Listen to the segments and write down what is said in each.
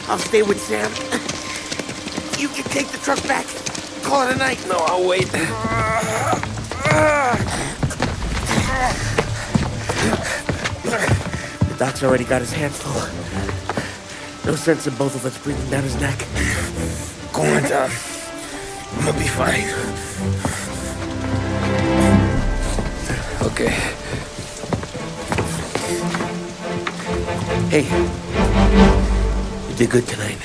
I'll stay with Sam. You can take the truck back. Call it a night. No, I'll wait. The doc's already got his hands full. No sense in both of us breathing down his neck. Go on, Tom. I'm gonna be fine. Okay. Hey, you did good tonight.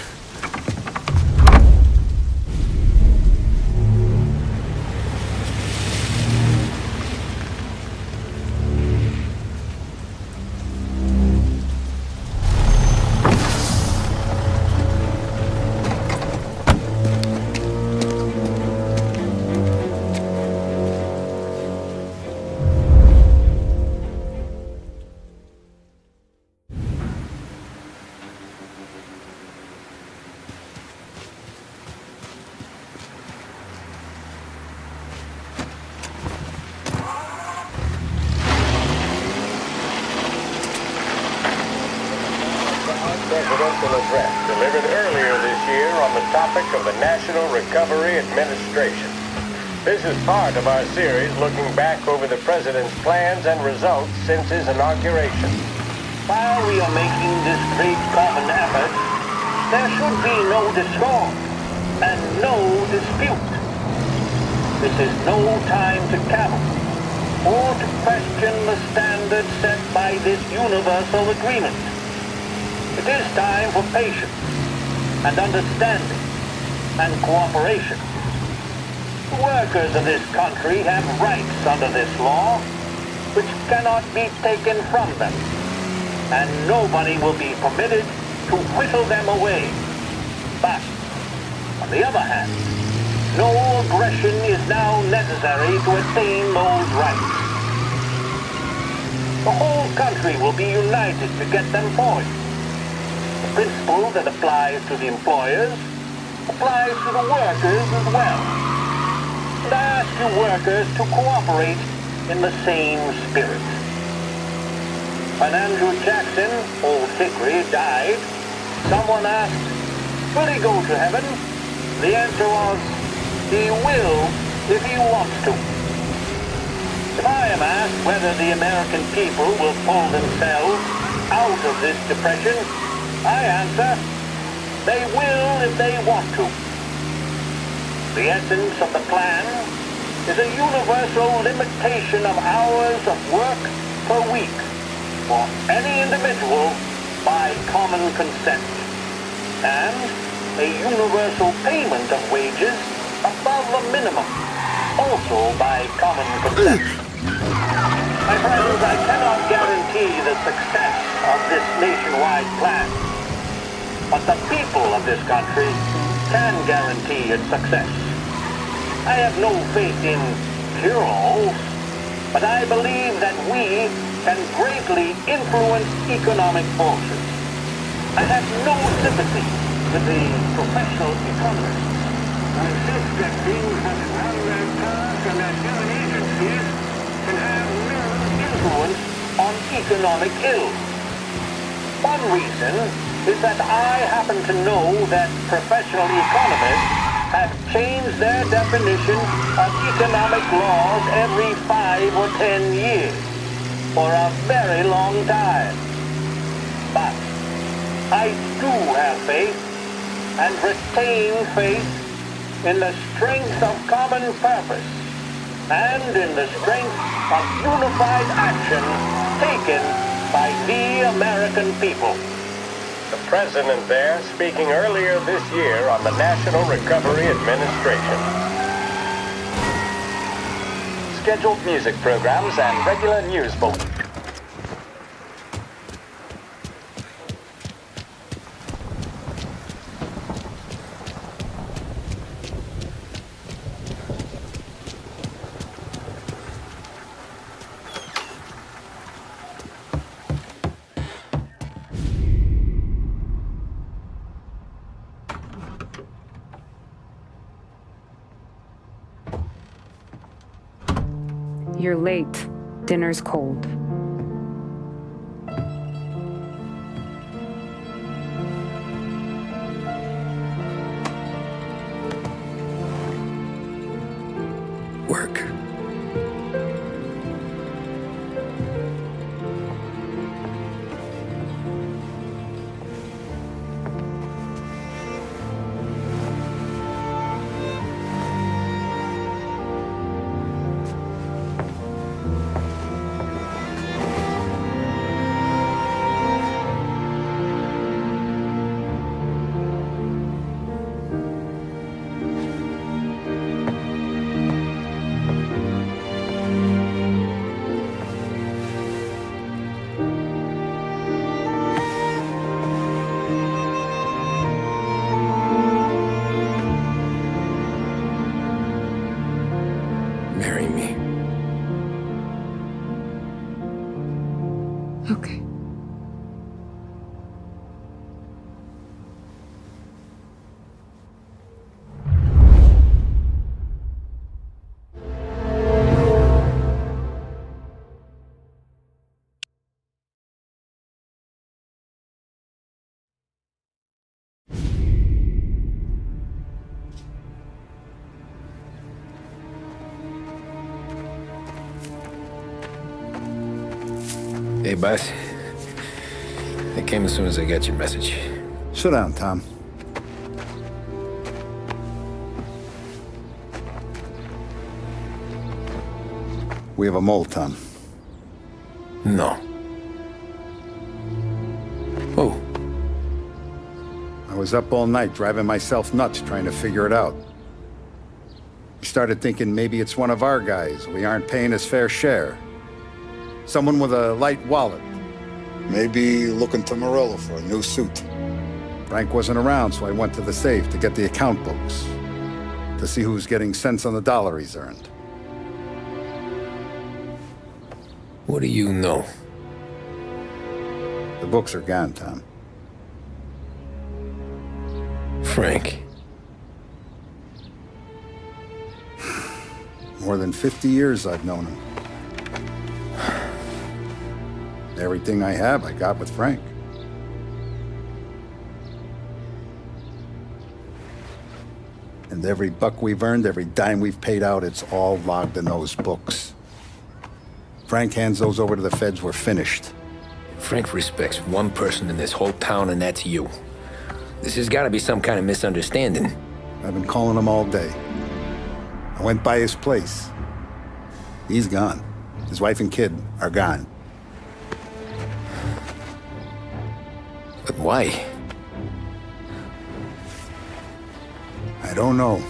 Presidential address delivered earlier this year on the topic of the National Recovery Administration. This is part of our series looking back over the President's plans and results since his inauguration. While we are making this great common effort, there should be no discord and no dispute. This is no time to cavil or to question the standards set by this universal agreement. It is time for patience and understanding and cooperation. The workers of this country have rights under this law which cannot be taken from them, and nobody will be permitted to whittle them away. But, on the other hand, no aggression is now necessary to attain those rights. The whole country will be united to get them forward. The principle that applies to the employers applies to the workers as well. And I ask you workers to cooperate in the same spirit. When Andrew Jackson, Old Hickory, died, someone asked, will he go to heaven? The answer was, he will if he wants to. If I am asked whether the American people will pull themselves out of this depression, I answer, they will if they want to. The essence of the plan is a universal limitation of hours of work per week for any individual by common consent, and a universal payment of wages above the minimum, also by common consent. My friends, I cannot guarantee the success of this nationwide plan, but the people of this country can guarantee its success. I have no faith in cure-alls, but I believe that we can greatly influence economic forces. I have no sympathy with the professional economists who insist that things such as welfare tasks and their human agencies can have no influence on economic ills. One reason is that I happen to know that professional economists have changed their definition of economic laws every 5 or 10 years for a very long time. But I do have faith and retain faith in the strength of common purpose and in the strength of unified action taken by the American people. The President there speaking earlier this year on the National Recovery Administration. Scheduled music programs and regular news bulletins. You're late. Dinner's cold. Okay. Hey, boss. I came as soon as I got your message. Sit down, Tom. We have a mole, Tom. No. Oh, I was up all night driving myself nuts trying to figure it out. We started thinking maybe it's one of our guys. We aren't paying his fair share. Someone with a light wallet. Maybe looking to Morello for a new suit. Frank wasn't around, so I went to the safe to get the account books. To see who's getting cents on the dollar he's earned. what do you know? The books are gone, Tom. Frank. More than 50 years I've known him. Everything I have, I got with Frank. And every buck we've earned, every dime we've paid out, it's all logged in those books. Frank hands those over to the feds, we're finished. Frank respects one person in this whole town, and that's you. This has got to be some kind of misunderstanding. I've been calling him all day. I went by his place. He's gone. His wife and kid are gone. But why? I don't know.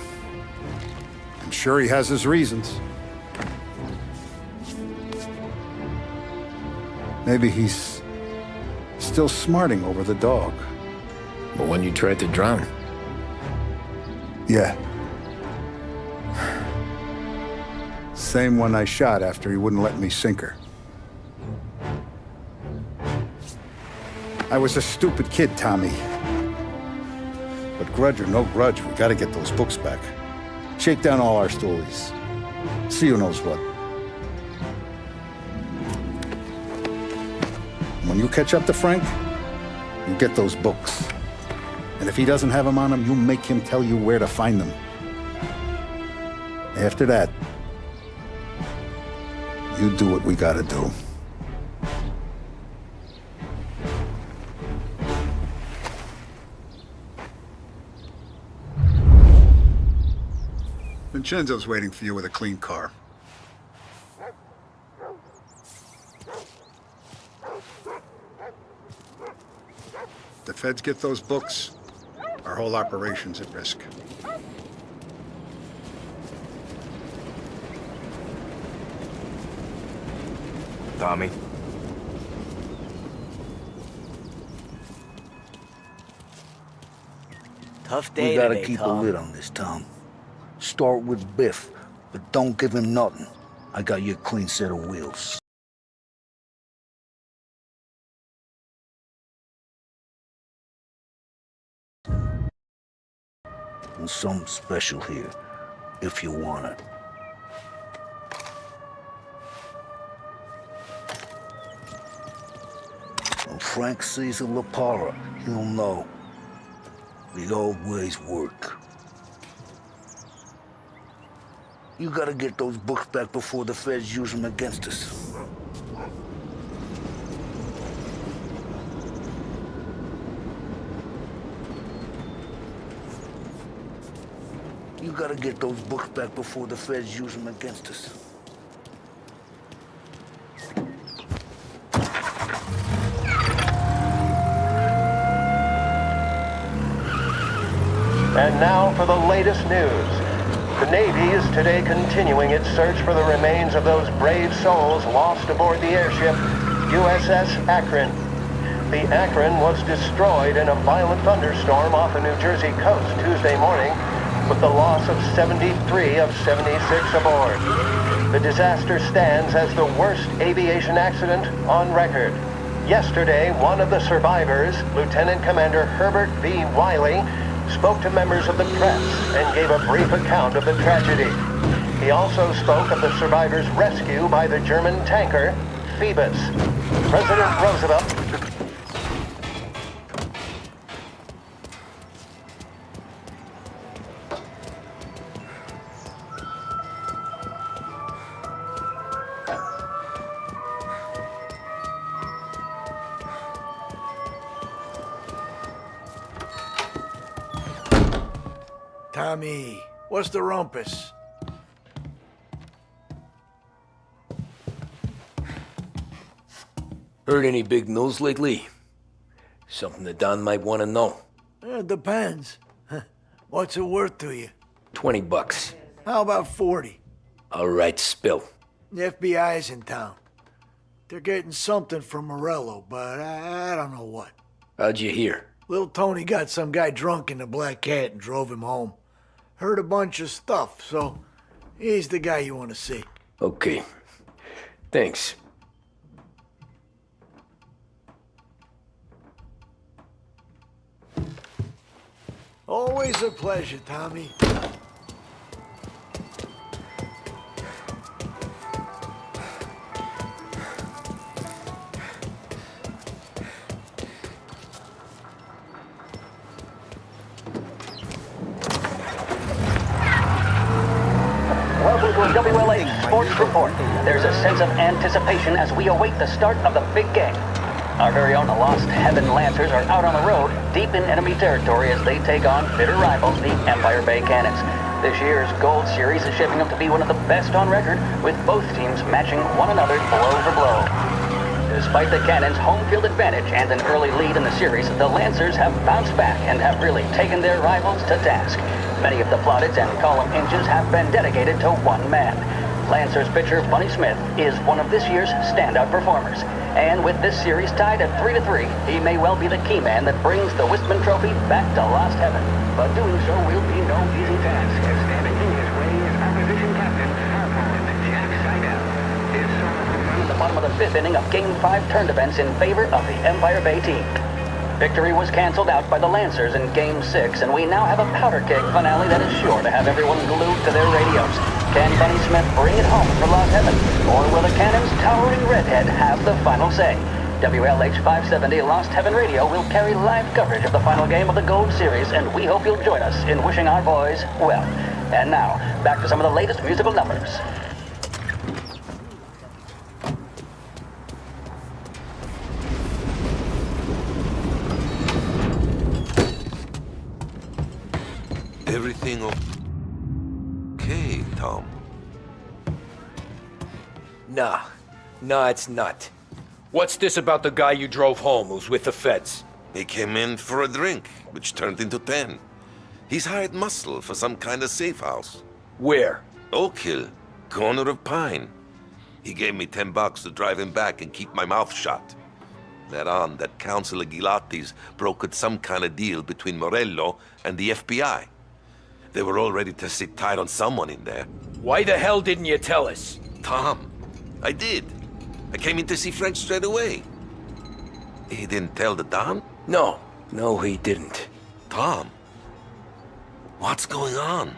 I'm sure he has his reasons. Maybe he's still smarting over the dog. But when you tried to drown? Yeah. Same one I shot after he wouldn't let me sink her. I was a stupid kid, Tommy. But grudge or no grudge, we gotta get those books back. Shake down all our stories. See who knows what. When you catch up to Frank, you get those books. And if he doesn't have them on him, you make him tell you where to find them. After that, you do what we gotta do. Vincenzo's waiting for you with a clean car. If the feds get those books, our whole operation's at risk. Tommy? Tough day We gotta today, keep Tom. a lid on this, Tom. Start with Biff, but don't give him nothing. I got you a clean set of wheels. And something special here, if you want it. When Frank sees a La Parra, he'll know. The old ways work. You gotta get those books back before the feds use them against us. You gotta get those books back before the feds use them against us. And now for the latest news. The Navy is today continuing its search for the remains of those brave souls lost aboard the airship USS Akron. The Akron was destroyed in a violent thunderstorm off the New Jersey coast Tuesday morning, with the loss of 73 of 76 aboard. The disaster stands as the worst aviation accident on record. Yesterday, one of the survivors, Lieutenant Commander Herbert V. Wiley, spoke to members of the press and gave a brief account of the tragedy. He also spoke of the survivors' rescue by the German tanker, Phoebus. President Roosevelt... Tommy, what's the rumpus? Heard any big news lately? Something that Don might want to know. It depends. What's it worth to you? $20. How about 40? All right, spill. The FBI's in town. They're getting something from Morello, but I don't know what. How'd you hear? Little Tony got some guy drunk in the Black Cat and drove him home. Heard a bunch of stuff, so he's the guy you want to see. Okay. Thanks. Always a pleasure, Tommy. Welcome to a WLA Sports Report. There's a sense of anticipation as we await the start of the big game. Our very own Lost Heaven Lancers are out on the road, deep in enemy territory as they take on bitter rivals, the Empire Bay Cannons. This year's Gold Series is shaping up to be one of the best on record, with both teams matching one another blow for blow. Despite the Cannons' home field advantage and an early lead in the series, the Lancers have bounced back and have really taken their rivals to task. Many of the plaudits and column inches have been dedicated to one man. Lancers pitcher Bunny Smith is one of this year's standout performers. And with this series tied at 3-3, he may well be the key man that brings the Wistman Trophy back to Lost Heaven. But doing so will be no easy task, as standing in his way is opposition captain, Jack Seidel. His solo at the bottom of the fifth inning of Game 5 turned events in favor of the Empire Bay team. Victory was canceled out by the Lancers in Game 6, and we now have a powder keg finale that is sure to have everyone glued to their radios. Can Bunny Smith bring it home for Lost Heaven, or will the Cannon's towering redhead have the final say? WLH 570 Lost Heaven Radio will carry live coverage of the final game of the Gold Series, and we hope you'll join us in wishing our boys well. And now, back to some of the latest musical numbers. Everything okay, Tom? Nah, it's not. What's this about the guy you drove home who's with the feds? He came in for a drink, which turned into 10. He's hired muscle for some kind of safe house. Where? Oak Hill, corner of Pine. He gave me $10 to drive him back and keep my mouth shut. Later on, that Councilor Gilatti's brokered some kind of deal between Morello and the FBI. They were all ready to sit tight on someone in there. Why the hell didn't you tell us? Tom, I did. I came in to see Frank straight away. He didn't tell the Don? No, he didn't. Tom, what's going on?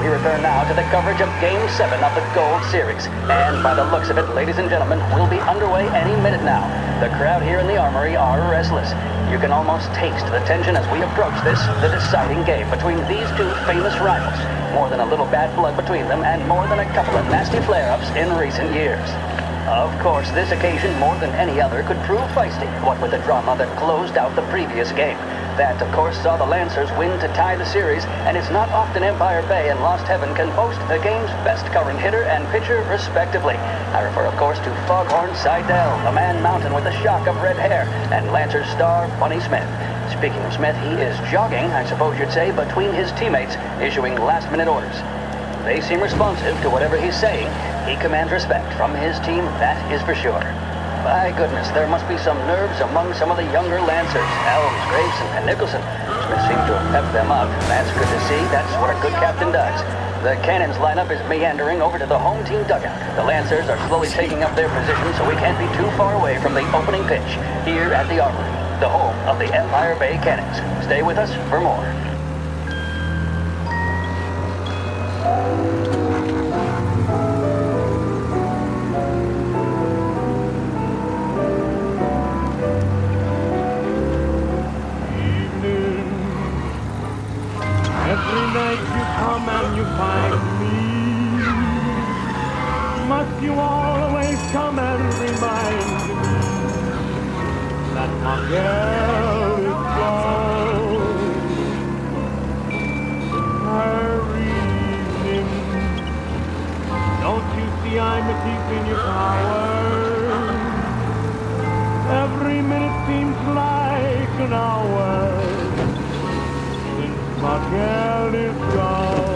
We return now to the coverage of Game 7 of the Gold Series. And by the looks of it, ladies and gentlemen, we'll be underway any minute now. The crowd here in the Armory are restless. You can almost taste the tension as we approach this, the deciding game between these two famous rivals. More than a little bad blood between them, and more than a couple of nasty flare-ups in recent years. Of course, this occasion, more than any other, could prove feisty, what with the drama that closed out the previous game. That, of course, saw the Lancers win to tie the series, and it's not often Empire Bay and Lost Heaven can boast the game's best current hitter and pitcher, respectively. I refer, of course, to Foghorn Seidel, a man mountain with a shock of red hair, and Lancers star Bunny Smith. Speaking of Smith, he is jogging, I suppose you'd say, between his teammates, issuing last-minute orders. They seem responsive to whatever he's saying. He commands respect from his team, that is for sure. My goodness, there must be some nerves among some of the younger Lancers. Elms, Graves, and Nicholson. Smith seems to have pepped them up. That's good to see. That's what a good captain does. The Cannons lineup is meandering over to the home team dugout. The Lancers are slowly taking up their position, so we can't be too far away from the opening pitch here at the Armory, the home of the Empire Bay Cannons. Stay with us for more. Every night you come and you find me. Must you always come and remind me that my girl is gone? Her evening. Don't you see I'm deep in your power? Every minute seems like an hour. My girl is gone.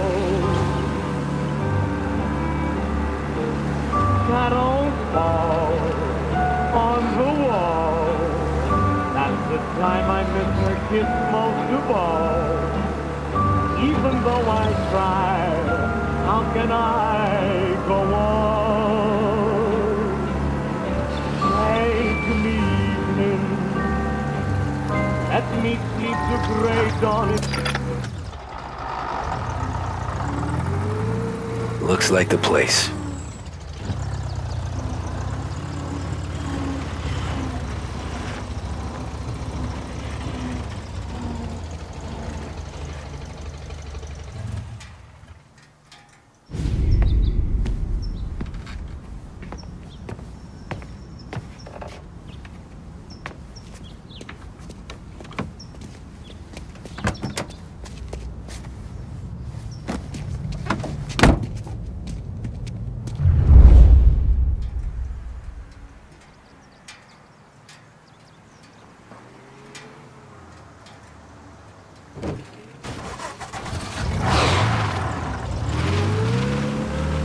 Shadows fall on the wall. That's the time I miss her kiss most of all. Even though I try, how can I go on? Take me evening. Let me sleep the great dawn. Looks like the place.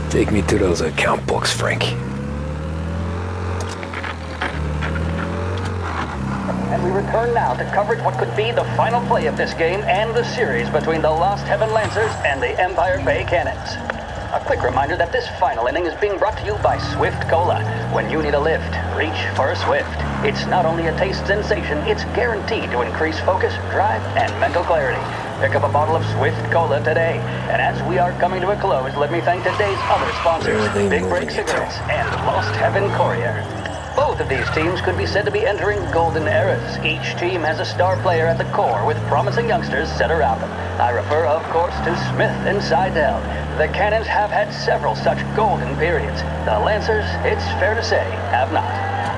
Take me to those account books, Frank. And we return now to coverage what could be the final play of this game and the series between the Lost Heaven Lancers and the Empire Bay Cannons. A quick reminder that this final inning is being brought to you by Swift Cola. When you need a lift, reach for a Swift. It's not only a taste sensation, it's guaranteed to increase focus, drive, and mental clarity. Pick up a bottle of Swift Cola today. And as we are coming to a close, let me thank today's other sponsors, Big Break Cigarettes and Lost Heaven Courier. Both of these teams could be said to be entering golden eras. Each team has a star player at the core with promising youngsters set around them. I refer, of course, to Smith and Seidel. The Cannons have had several such golden periods. The Lancers, it's fair to say, have not.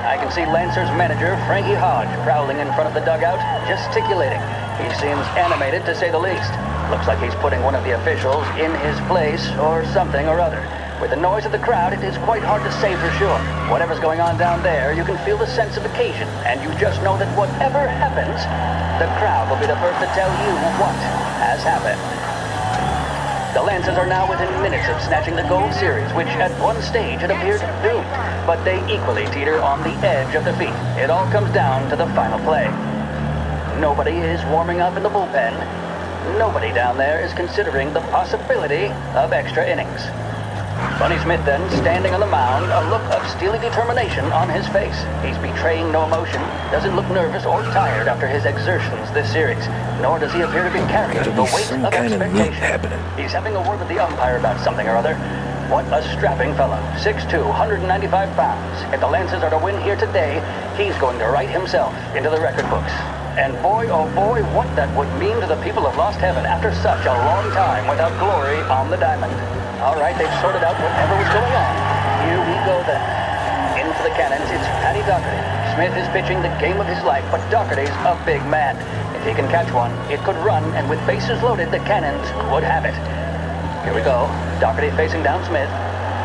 I can see Lancers manager Frankie Hodge prowling in front of the dugout, gesticulating. He seems animated, to say the least. Looks like he's putting one of the officials in his place, or something or other. With the noise of the crowd, it is quite hard to say for sure. Whatever's going on down there, you can feel the sense of occasion, and you just know that whatever happens, the crowd will be the first to tell you what has happened. The Lancers are now within minutes of snatching the gold series, which at one stage had appeared doomed, but they equally teeter on the edge of defeat. It all comes down to the final play. Nobody is warming up in the bullpen. Nobody down there is considering the possibility of extra innings. Bunny Smith then, standing on the mound, a look of steely determination on his face. He's betraying no emotion, doesn't look nervous or tired after his exertions this series, nor does he appear to be carrying the weight of expectation. He's having a word with the umpire about something or other. What a strapping fellow, 6'2", 195 pounds. If the Lancers are to win here today, he's going to write himself into the record books. And boy, oh boy, what that would mean to the people of Lost Heaven after such a long time without glory on the diamond. All right, they've sorted out whatever was going on. Here we go then. In for the Cannons, it's Paddy Doherty. Smith is pitching the game of his life, but Doherty's a big man. If he can catch one, it could run, and with bases loaded, the Cannons would have it. Here we go. Doherty facing down Smith.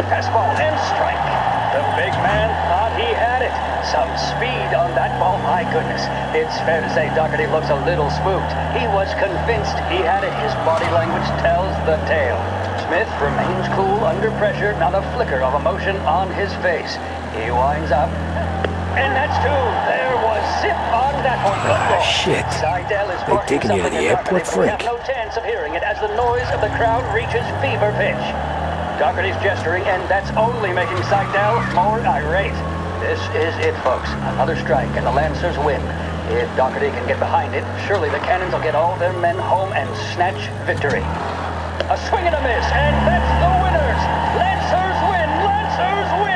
Fastball and strike. The big man thought he had it. Some speed on that ball, my goodness. It's fair to say Doherty looks a little spooked. He was convinced he had it. His body language tells the tale. Smith remains cool under pressure, not a flicker of emotion on his face. He winds up. And that's two. There was zip on that one. Good ball. Shit. Seidel is They taking you to the airport, We have Frank? no chance of hearing it as the noise of the crowd reaches fever pitch. Doherty's gesturing, and that's only making Seidel more irate. This is it, folks. Another strike, and the Lancers win. If Doherty can get behind it, surely the Cannons will get all their men home and snatch victory. A swing and a miss, and that's the winners! Lancers win! Lancers win!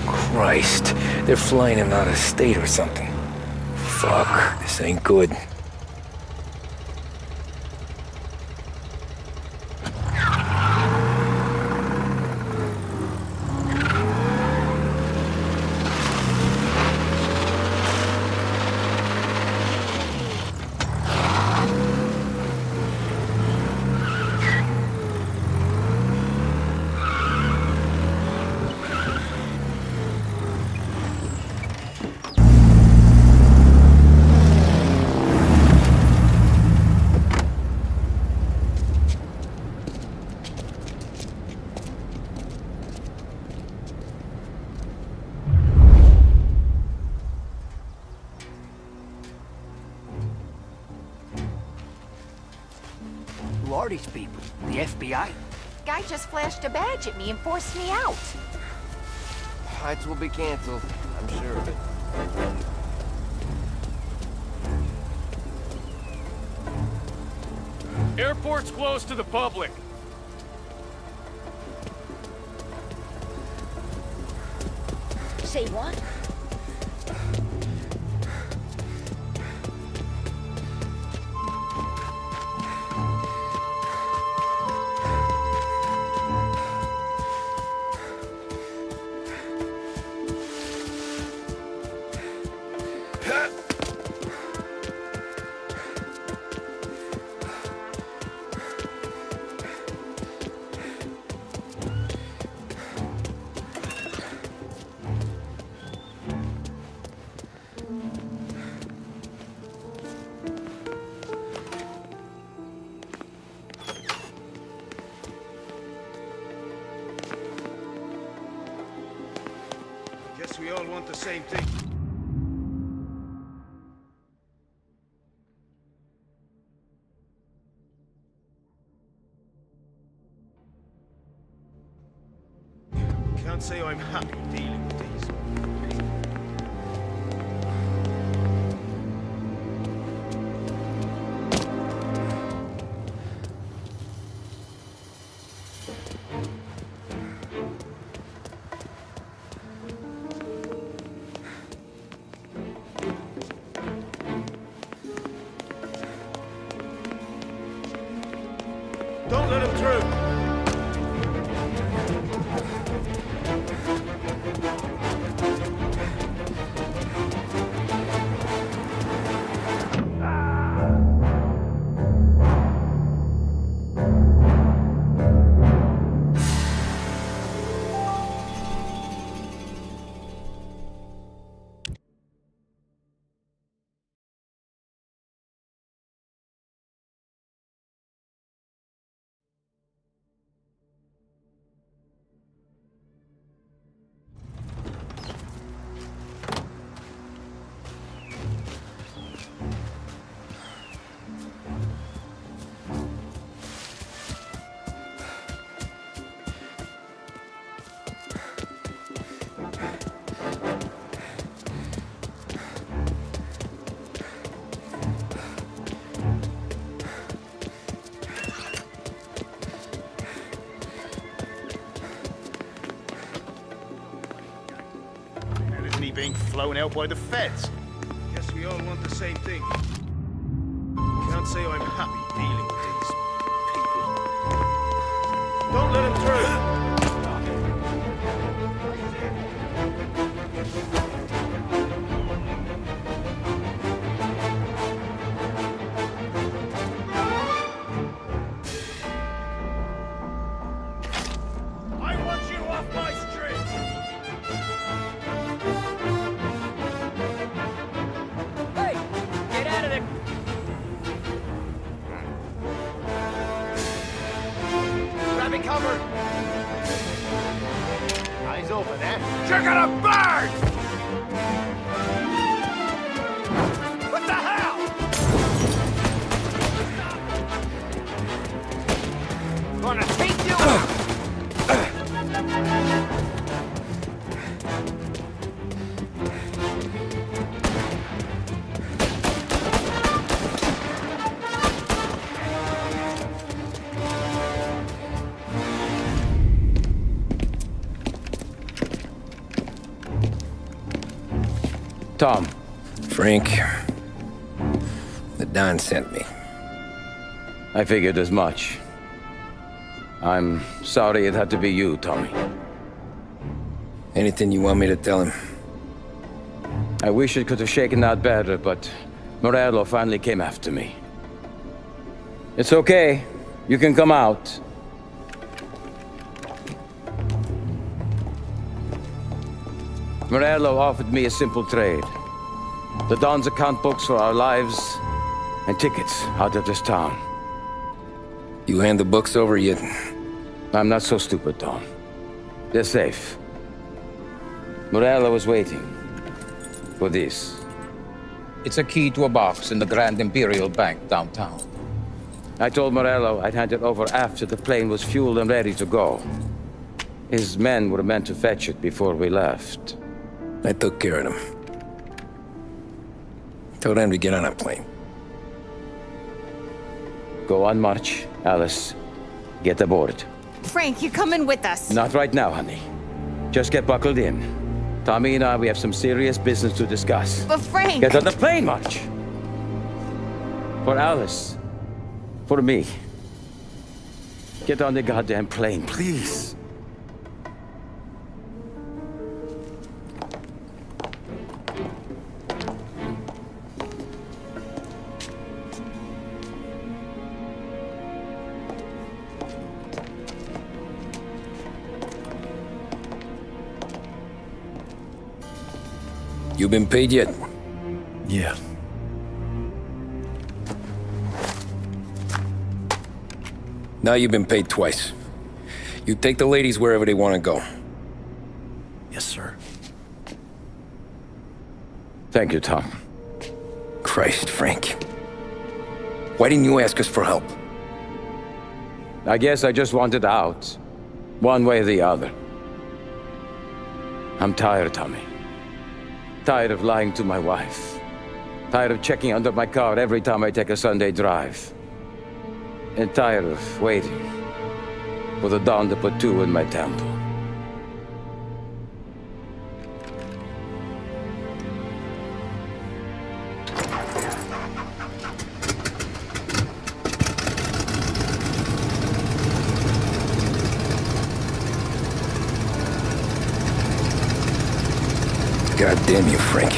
Christ, they're flying him out of state or something. Fuck, this ain't good. Who are these people? The FBI? Guy just flashed a badge at me and forced me out. Flights will be canceled. I'm sure of it. Airport's closed to the public. Say what? Guess we all want the same thing. Can't say I'm happy dealing with these. Don't let him through! flown out by the feds. Guess we all want the same thing. Can't say I'm happy dealing with these people. Don't let him through! You're gonna burn! What the hell? Gonna take you out! Tom. Frank. The Don sent me. I figured as much. I'm sorry it had to be you, Tommy. Anything you want me to tell him? I wish it could have shaken out better, but Morello finally came after me. It's okay. You can come out. Morello offered me a simple trade. The Don's account books for our lives and tickets out of this town. You hand the books over yet? I'm not so stupid, Tom. They're safe. Morello was waiting for this. It's a key to a box in the Grand Imperial Bank downtown. I told Morello I'd hand it over after the plane was fueled and ready to go. His men were meant to fetch it before we left. I took care of them. Told them to get on a plane. Go on, march, Alice. Get aboard. Frank, you're coming with us. Not right now, honey. Just get buckled in. Tommy and I, we have some serious business to discuss. But Frank... Get on the plane, March! For Alice. For me. Get on the goddamn plane, please. You been paid yet? Yeah. Now you've been paid twice. You take the ladies wherever they want to go. Yes, sir. Thank you, Tom. Christ, Frank. Why didn't you ask us for help? I guess I just wanted out. One way or the other. I'm tired, Tommy. Tired of lying to my wife. Tired of checking under my car every time I take a Sunday drive. And tired of waiting for the dawn to put two in my temple. God damn you, Frank.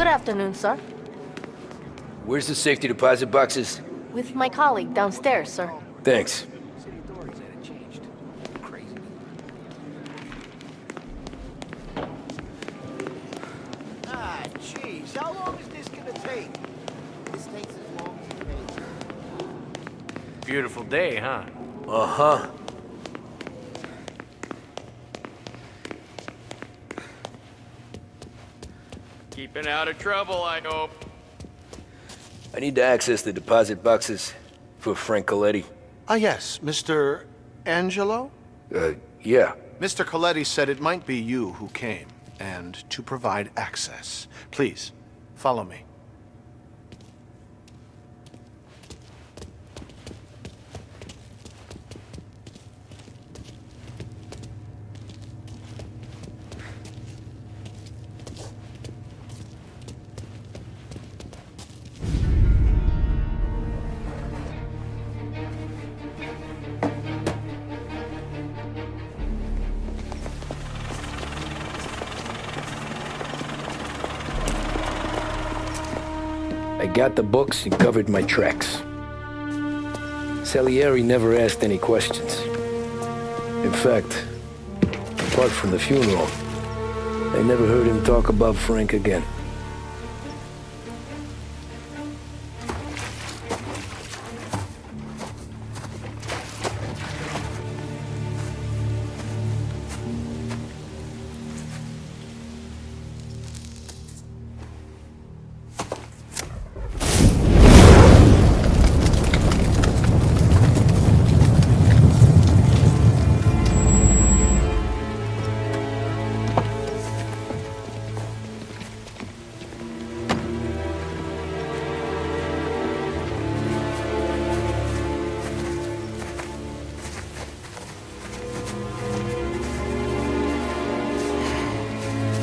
Good afternoon, sir. Where's the safety deposit boxes? With my colleague downstairs, sir. Thanks. Ah, jeez. How long is this gonna take? This takes as long as it takes. Beautiful day, huh? Uh-huh. Keeping out of trouble, I hope. I need to access the deposit boxes for Frank Coletti. Ah, yes, Mr. Angelo? Yeah. Mr. Coletti said it might be you who came, and to provide access. Please, follow me. I got the books and covered my tracks. Salieri never asked any questions. In fact, apart from the funeral, I never heard him talk about Frank again.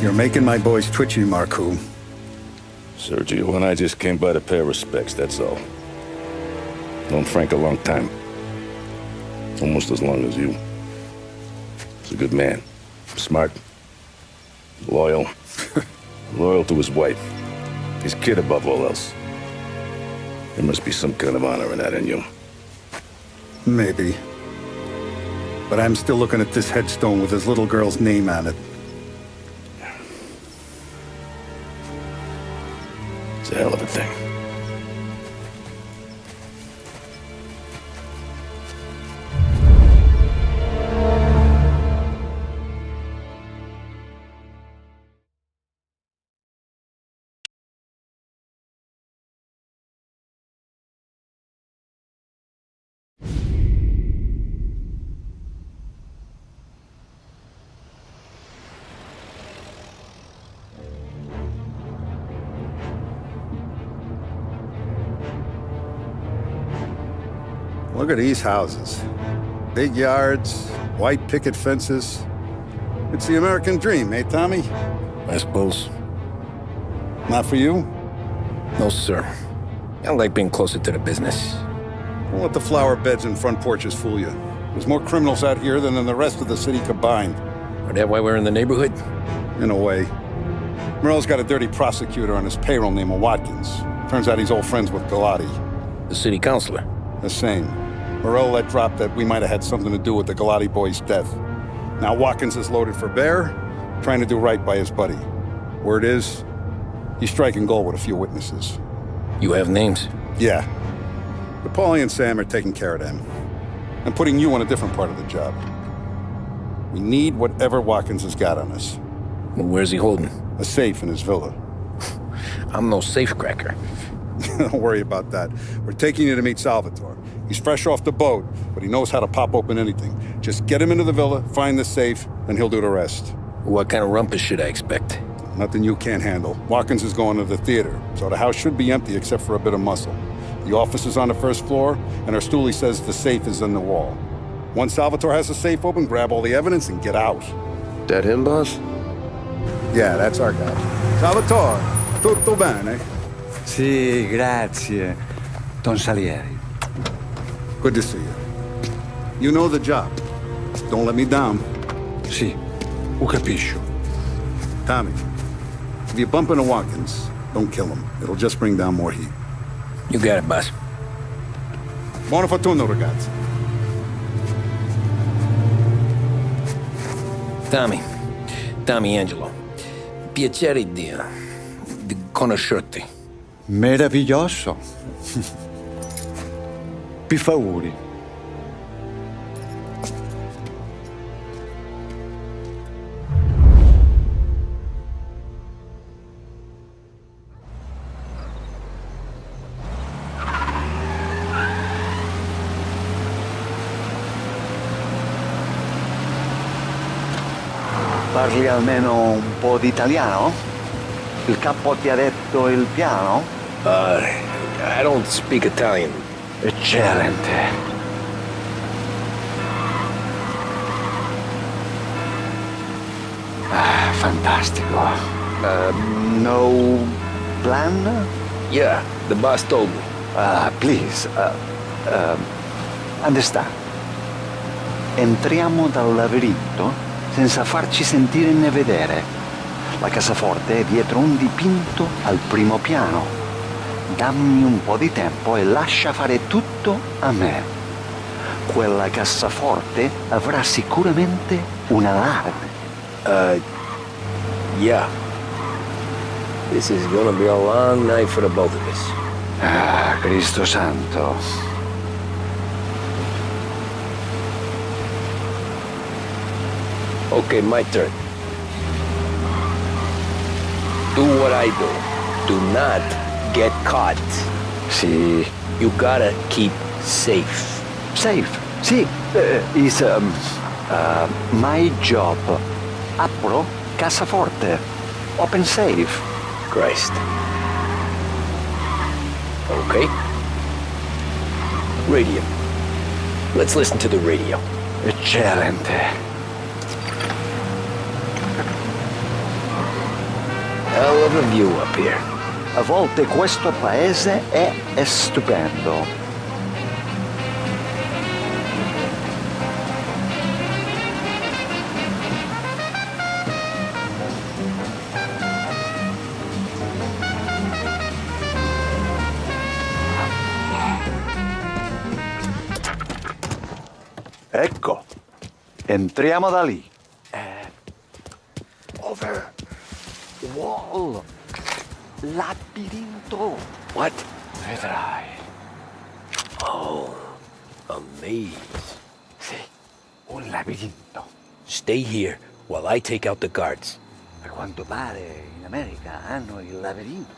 You're making my boys twitchy, Marco. Sergio and I just came by to pay respects, that's all. Known Frank a long time. Almost as long as you. He's a good man. Smart. Loyal. Loyal to his wife. His kid above all else. There must be some kind of honor in that in you. Maybe. But I'm still looking at this headstone with his little girl's name on it. It's a hell of a thing. Look at these houses. Big yards, white picket fences. It's the American dream, eh, Tommy? I suppose. Not for you? No, sir. I like being closer to the business. Don't let the flower beds and front porches fool you. There's more criminals out here than in the rest of the city combined. Is that why we're in the neighborhood? In a way. Merle's got a dirty prosecutor on his payroll named Watkins. Turns out he's old friends with Galati. The city councilor? The same. Morel let drop that we might have had something to do with the Galati boy's death. Now Watkins is loaded for bear, trying to do right by his buddy. Word is, he's striking gold with a few witnesses. You have names? Yeah. But Paulie and Sam are taking care of them. I'm putting you on a different part of the job. We need whatever Watkins has got on us. Well, where's he holding? A safe in his villa. I'm no safecracker. Don't worry about that. We're taking you to meet Salvatore. He's fresh off the boat, but he knows how to pop open anything. Just get him into the villa, find the safe, and he'll do the rest. What kind of rumpus should I expect? Nothing you can't handle. Watkins is going to the theater, so the house should be empty except for a bit of muscle. The office is on the first floor, and our stoolie says the safe is in the wall. Once Salvatore has the safe open, grab all the evidence and get out. That him, boss? Yeah, that's our guy. Salvatore, tutto bene? Sì, grazie, Don Salieri. Good to see you. You know the job. Don't let me down. Sì, ho capisco. Tommy, if you bump into Watkins, Don't kill him. It'll just bring down more heat. You got it, boss. Buona fortuna, ragazzi. Tommy Angelo. Piacere di conoscerti. Meraviglioso. Per favore. Parli almeno un po' di italiano? Il capo ti ha detto il piano? I don't speak Italian. Eccellente. Fantastico. No plan? Yeah, the boss told me. Please, understand. Entriamo dal labirinto senza farci sentire né vedere. La cassaforte è dietro un dipinto al primo piano. Dammi un po' di tempo e lascia fare tutto a me. Quella cassaforte avrà sicuramente un allarme. Yeah. This is gonna be a long night for the both of us. Cristo santo. Okay, my turn. Do what I do. Do not get caught. Sì. You gotta keep safe. Safe? Sì. Is my job. Apro cassaforte. Open safe. Christ. Okay. Radio. Let's listen to the radio. Eccellente. Hell of a view up here. A volte questo paese è stupendo. Ecco, entriamo da lì. Over. Wall. Labirinto. What? Vedrai. Oh, a maze. Sì, un labirinto. Stay here while I take out the guards. A quanto pare in America hanno i labirinti.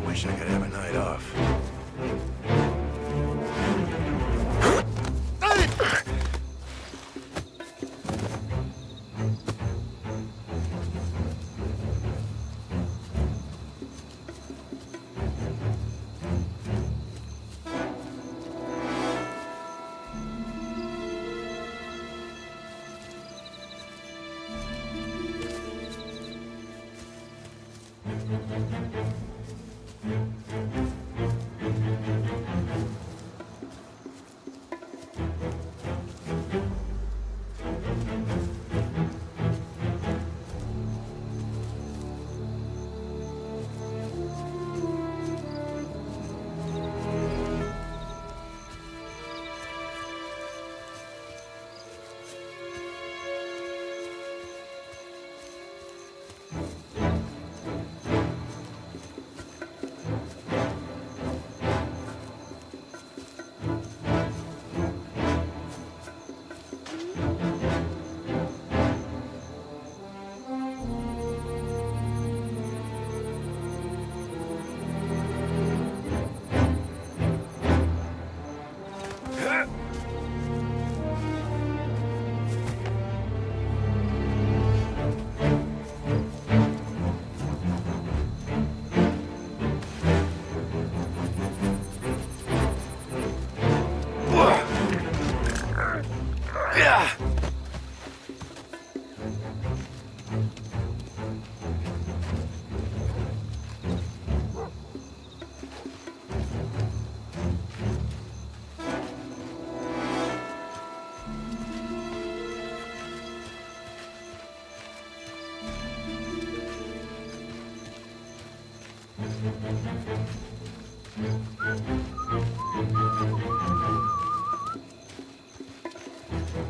Wish I could have a night off.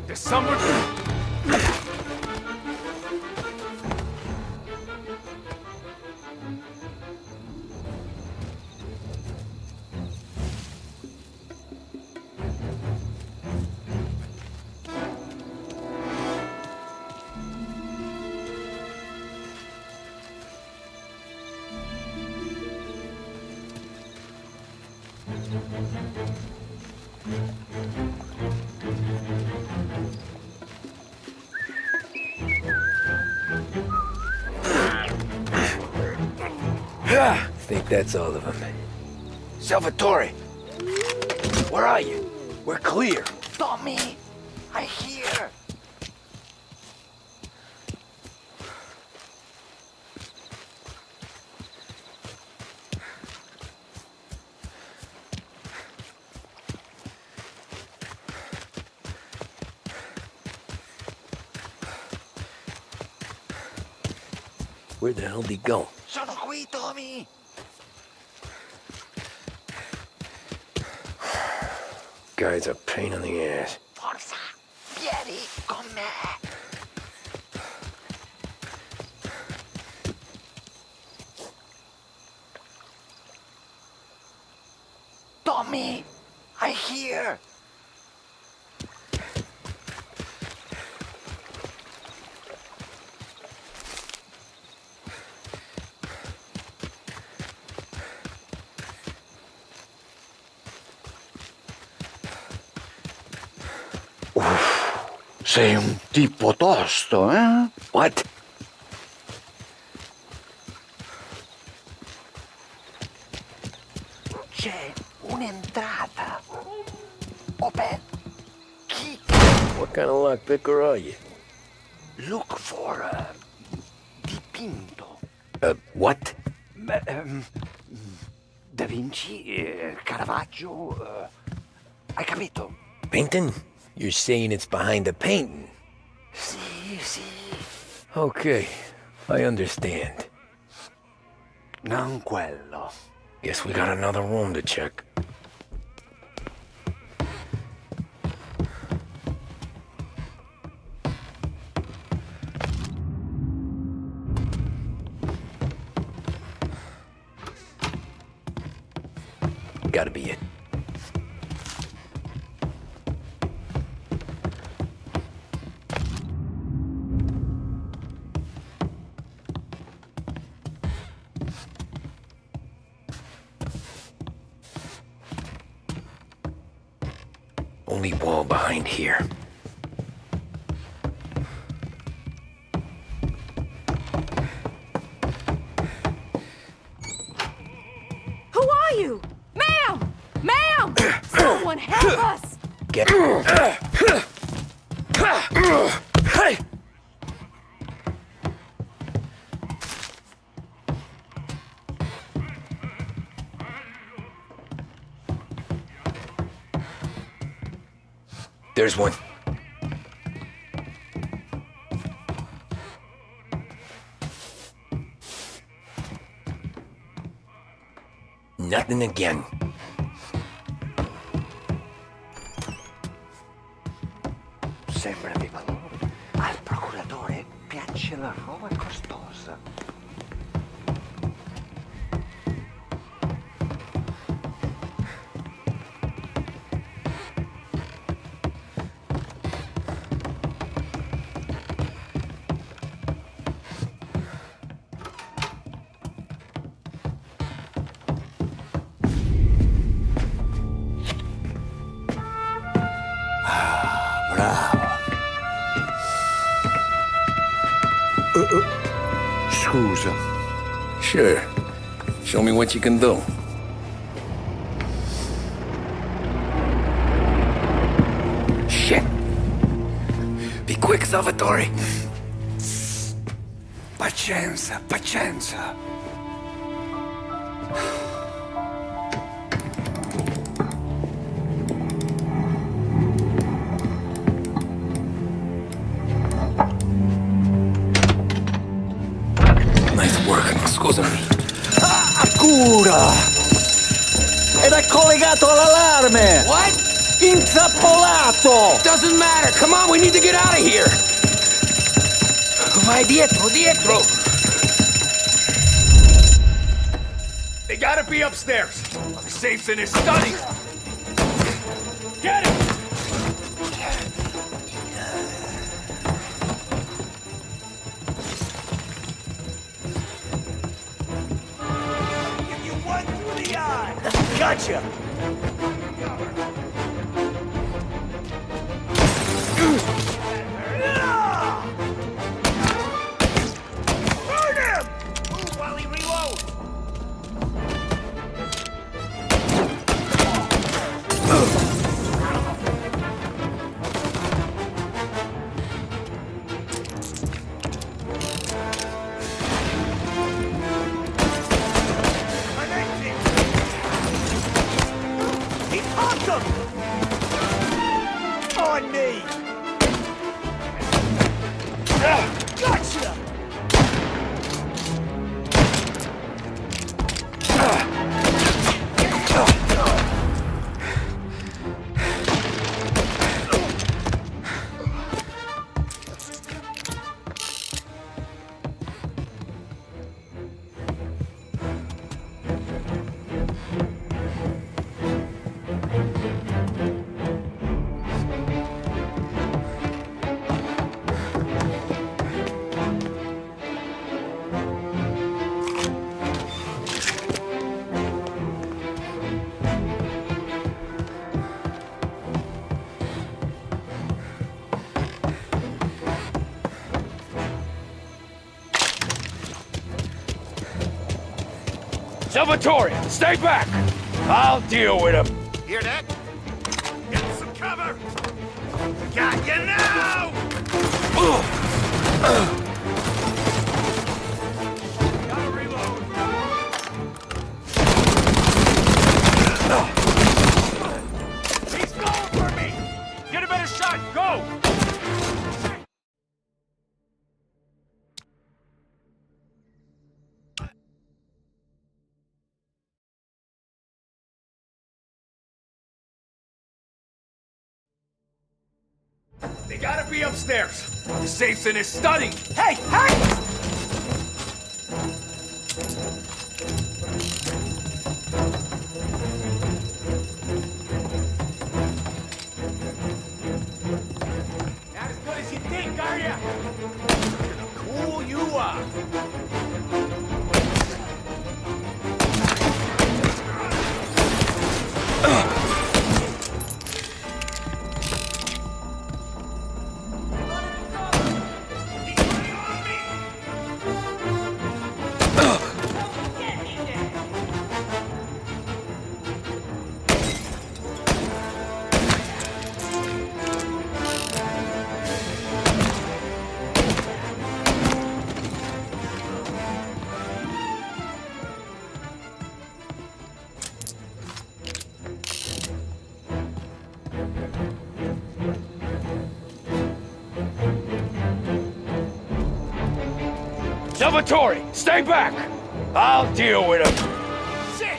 There's someone... I think that's all of them. Salvatore! Where are you? We're clear. Tommy, I hear. Where the hell did he go? Sono qui, Tommy. Guy's a pain in the ass. Forza, vieni con me. Tommy, I hear. Sei un tipo tosto, eh? What? C'è un'entrata. Open. Key. What kind of lockpicker are you? Look for dipinto. What? Da Vinci, Caravaggio. Hai capito? Painting? You're saying it's behind the painting? Sì, sì. Okay, I understand. Non quello. Guess we got another room to check. Gotta be it. Only wall behind here. Who are you? Ma'am! Ma'am! Someone help us! Get... Hey! There's one. Nothing again. Sembra di valore. Al procuratore piace la roba costosa. Scusa. Sure. Show me what you can do. Shit. Be quick, Salvatore. Pazienza, pazienza. Nice work. Scusami. paura! Ed è collegato all'allarme! What? Intrappolato! Doesn't matter. Come on, we need to get out of here. Vai dietro, dietro. They gotta be upstairs. The safe's in his study. Get it! Give you one through the eye. Gotcha. Burn him! Move while he reloads. He popped him! On me! Gotcha! Salvatore, stay back! I'll deal with him. Hear that? Get some cover! Got you now! Gotta reload. He's going for me! Get a better shot, go! They gotta be upstairs. The safe's in his study. Hey, hey! Not as good as you think, are ya? Cool you are. Salvatore, stay back! I'll deal with him. Shit!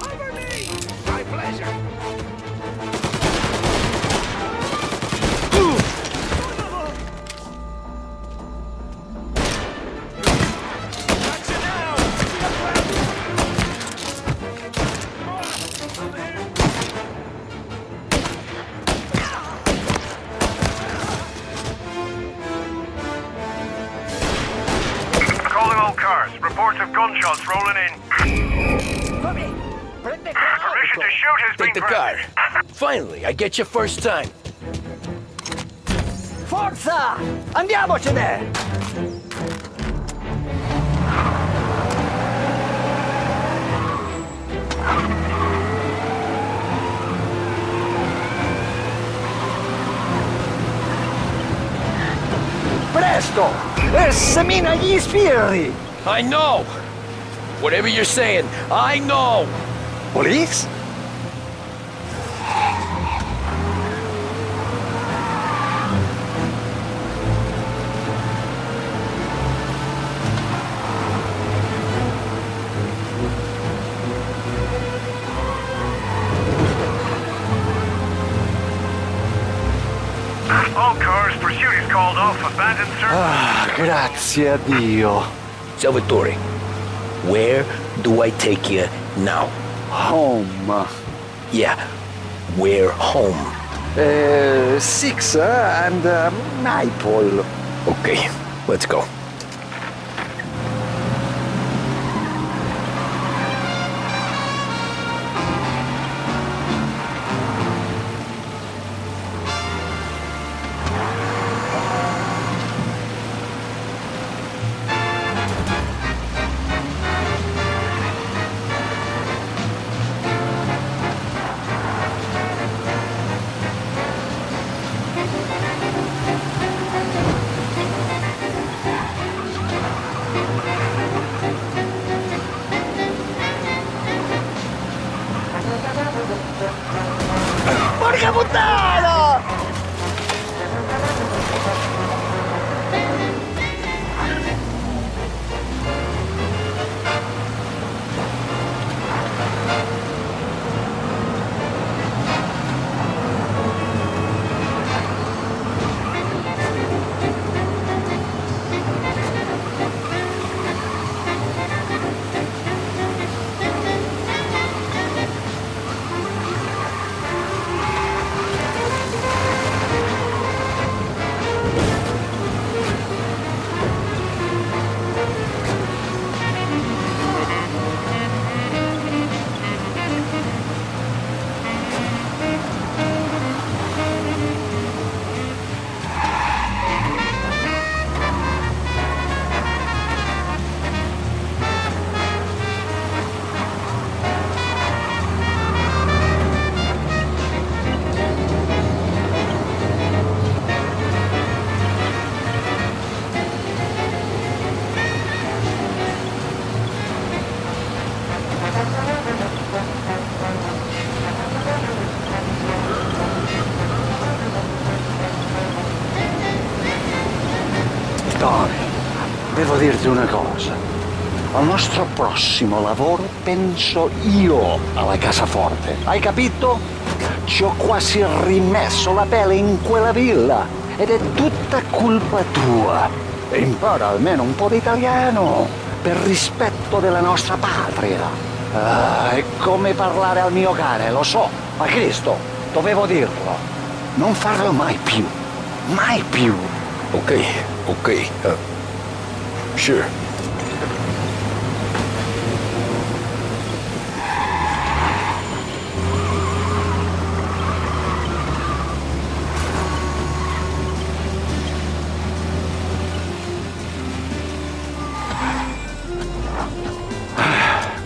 Over me! My pleasure. Gotcha now! Calling all cars. Reports of gunshots rolling in. Permission to shoot has been Take the car. granted. Finally, I get you first time. Forza! Andiamocene! Presto! Semina gli sbirri! I know! Whatever you're saying, I know! Police? pursuit is called off. Abandon search. Ah, grazie a Dio. Salvatore, where do I take you now? Home. Yeah, where home? 6 and Maple. Okay, let's go. Porca puttana! Devo dirti una cosa. Al nostro prossimo lavoro penso io alla cassaforte. Hai capito? Ci ho quasi rimesso la pelle in quella villa. Ed è tutta colpa tua. E impara almeno un po' di italiano. Per rispetto della nostra patria. È come parlare al mio cane, lo so. Ma Cristo, dovevo dirlo. Non farlo mai più. Mai più. Okay. Sure.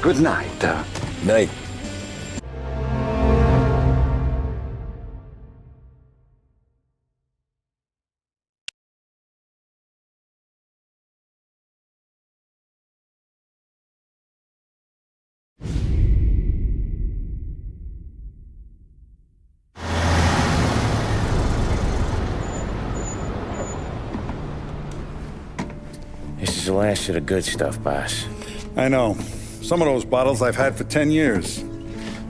Good night. Night. This is the last of the good stuff, boss. I know. Some of those bottles I've had for 10 years.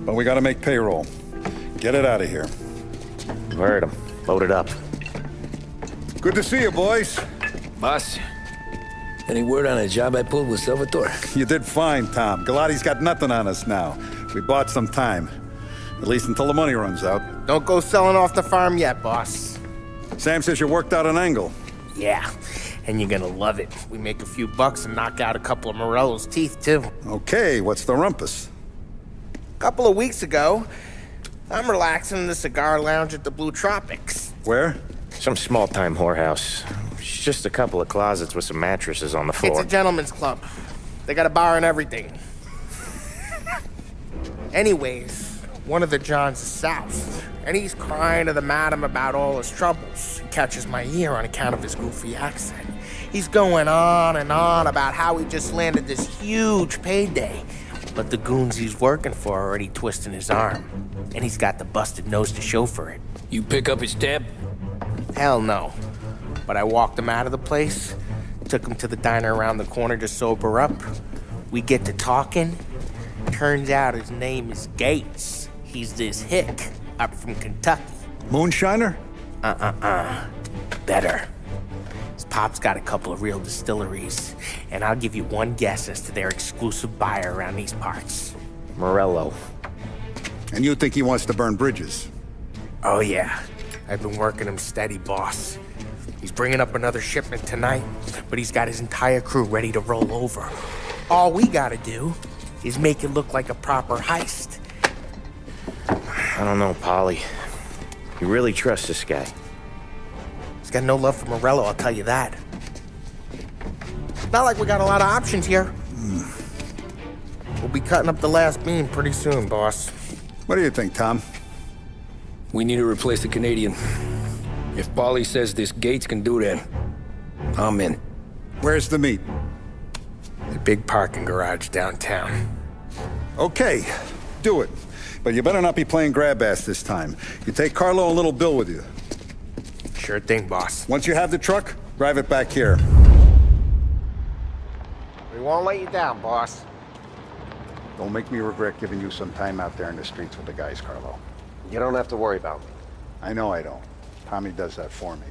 But we gotta make payroll. Get it out of here. Heard him. Load it up. Good to see you, boys. Boss, any word on a job I pulled with Salvatore? You did fine, Tom. Galati's got nothing on us now. We bought some time. At least until the money runs out. Don't go selling off the farm yet, boss. Sam says you worked out an angle. Yeah, and you're gonna love it. We make a few bucks and knock out a couple of Morello's teeth, too. Okay, what's the rumpus? A couple of weeks ago, I'm relaxing in the cigar lounge at the Blue Tropics. Where? Some small-time whorehouse. It's just a couple of closets with some mattresses on the floor. It's a gentleman's club. They got a bar and everything. Anyways, one of the Johns is south, and he's crying to the madam about all his troubles. He catches my ear on account of his goofy accent. He's going on and on about how he just landed this huge payday, but the goons he's working for are already twisting his arm, and he's got the busted nose to show for it. You pick up his tab? Hell no. But I walked him out of the place, took him to the diner around the corner to sober up. We get to talking. Turns out his name is Gates. He's this hick up from Kentucky. Moonshiner? better. His pop's got a couple of real distilleries, and I'll give you one guess as to their exclusive buyer around these parts. Morello. And you think he wants to burn bridges? Oh yeah, I've been working him steady, boss. He's bringing up another shipment tonight, but he's got his entire crew ready to roll over. All we gotta do is make it look like a proper heist. I don't know, Paulie. You really trust this guy? He's got no love for Morello, I'll tell you that. Not like we got a lot of options here. We'll be cutting up the last beam pretty soon, boss. What do you think, Tom? We need to replace the Canadian. If Paulie says this Gates can do that, I'm in. Where's the meet? The big parking garage downtown. Okay, do it. But you better not be playing grab ass this time. You take Carlo and little Bill with you. Sure thing, boss. Once you have the truck, drive it back here. We won't let you down, boss. Don't make me regret giving you some time out there in the streets with the guys, Carlo. You don't have to worry about me. I know I don't. Tommy does that for me.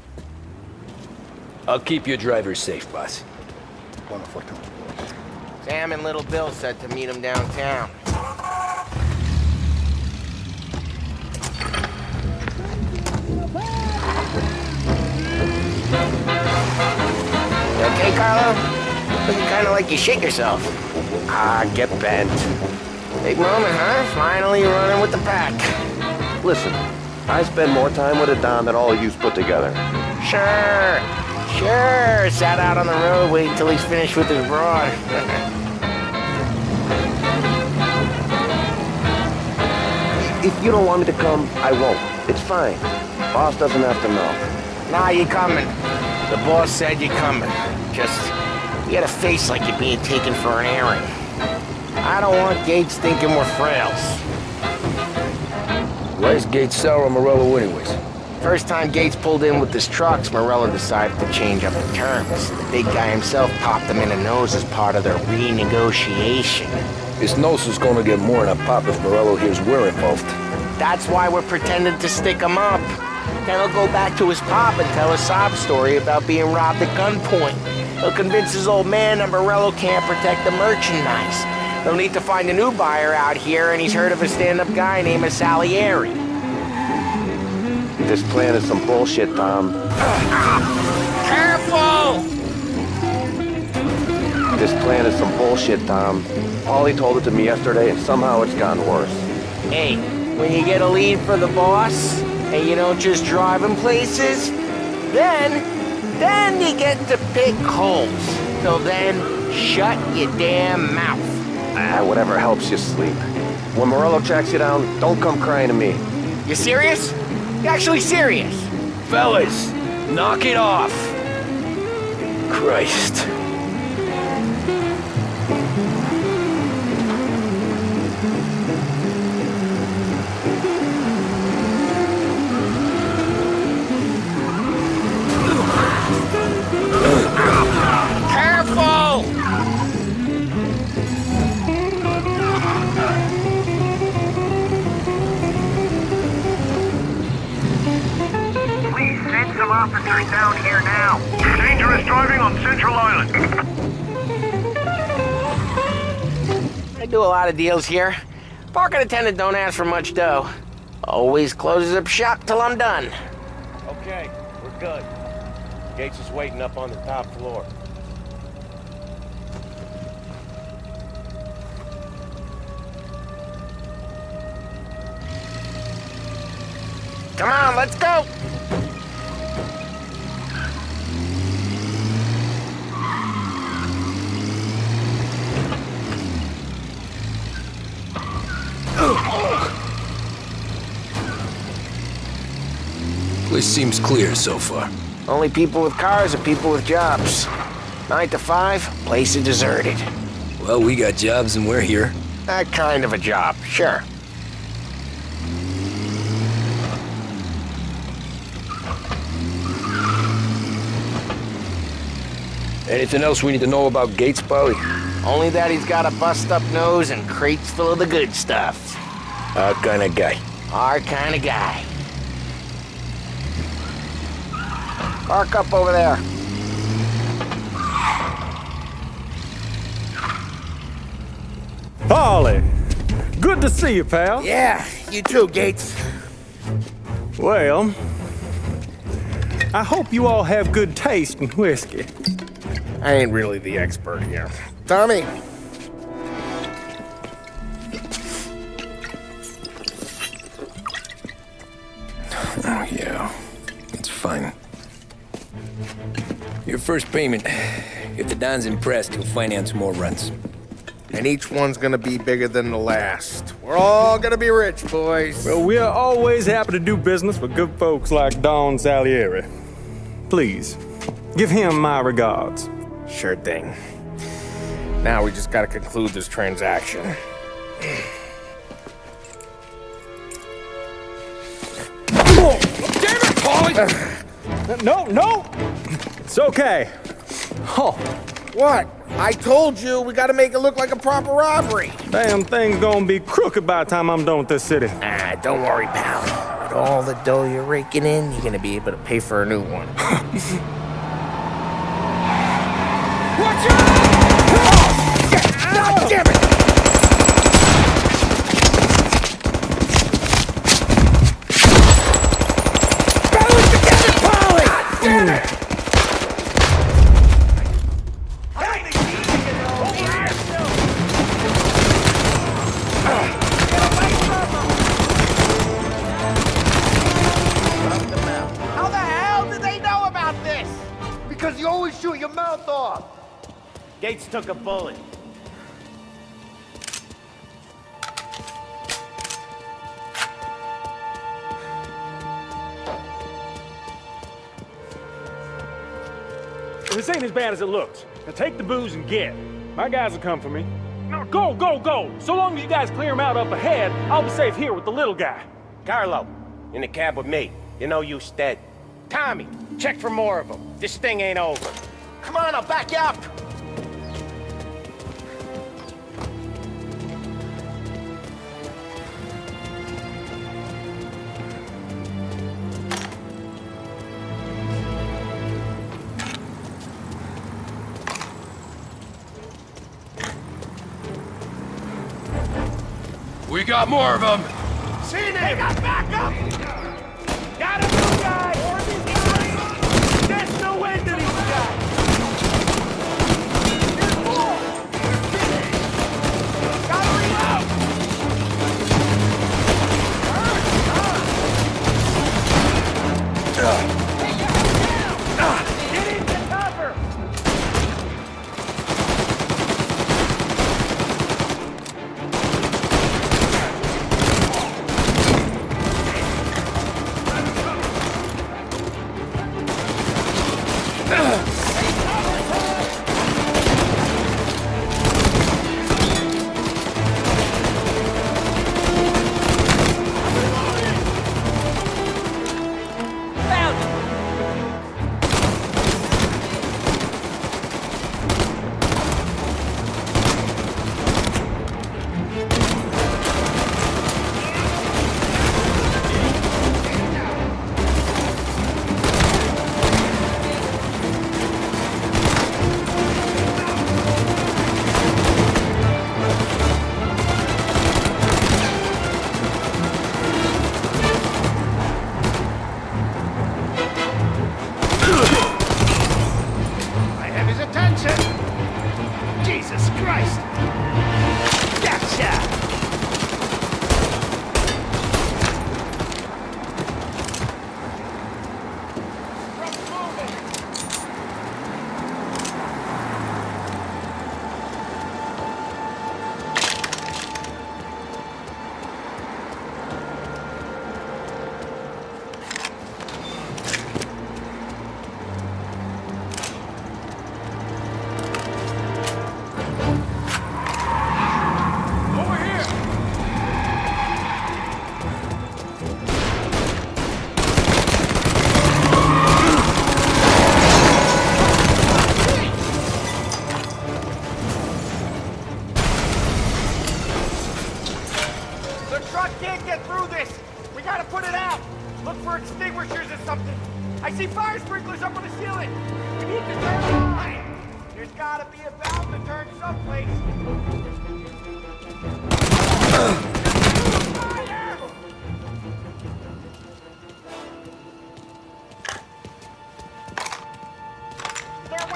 I'll keep your driver safe, boss. Wonderful, boys. Sam and little Bill said to meet him downtown. You okay, Carlo? Looking kind of like you shit yourself. Ah, get bent. Big moment, huh? Finally running with the pack. Listen, I spend more time with a Don than all of yous put together. Sure. Sat out on the road waiting till he's finished with his broad. If you don't want me to come, I won't. It's fine. Boss doesn't have to know. Nah, you coming. The boss said you're coming. Just, you got a face like you're being taken for an airing. I don't want Gates thinking we're frails. Why is Gates sour on Morello anyways? First time Gates pulled in with his trucks, Morello decided to change up the terms. The big guy himself popped him in the nose as part of their renegotiation. His nose is gonna get more than a pop if Morello hears we're involved. That's why we're pretending to stick him up. Then he'll go back to his pop and tell a sob story about being robbed at gunpoint. He'll convince his old man that Morello can't protect the merchandise. He'll need to find a new buyer out here, and he's heard of a stand-up guy named Salieri. This plan is some bullshit, Tom. Careful! This plan is some bullshit, Tom. Paulie told it to me yesterday, and somehow it's gotten worse. Hey, when you get a lead for the boss, and you don't just drive him places, then you get to pick holes. Till then, shut your damn mouth. Whatever helps you sleep. When Morello tracks you down, don't come crying to me. You serious? You actually serious? Fellas, knock it off. Christ. Careful! Please send some officers down here now. Dangerous driving on Central Island. I do a lot of deals here. Parking attendant don't ask for much dough. Always closes up shop till I'm done. Okay, we're good. Gates is waiting up on the top floor. Come on, let's go! Place seems clear so far. Only people with cars are people with jobs. 9 to 5, place is deserted. Well, we got jobs and we're here. That kind of a job, sure. Anything else we need to know about Gates, Paulie? Only that he's got a bust-up nose and crates full of the good stuff. Our kind of guy. Our kind of guy. Park up over there. Paulie, good to see you, pal. Yeah, you too, Gates. Well, I hope you all have good taste in whiskey. I ain't really the expert here. Tommy. Oh, yeah. It's fine. Your first payment. If the Don's impressed, he'll finance more runs. And each one's gonna be bigger than the last. We're all gonna be rich, boys. Well, we are always happy to do business with good folks like Don Salieri. Please, give him my regards. Sure thing. Now we just gotta conclude this transaction. Oh, damn it, Paulie! No! It's okay. Oh. What? I told you, we gotta make it look like a proper robbery. Damn thing's gonna be crooked by the time I'm done with this city. Ah, don't worry, pal. With all the dough you're raking in, you're gonna be able to pay for a new one. Watch out! God damn it! Balance together, Paulie! God damn it! How the hell did they know about this? Because you always shoot your mouth off. Gates took a bullet. This ain't as bad as it looks. Now take the booze and get. My guys will come for me. Now go! So long as you guys clear him out up ahead, I'll be safe here with the little guy. Carlo, in the cab with me. You know you stead. Tommy, check for more of them. This thing ain't over. Come on, I'll back you up. We got more of them. Seen him! They got backup! Got him, you guys! There's no end to these guys! There's more! Gotta reload! Get into cover!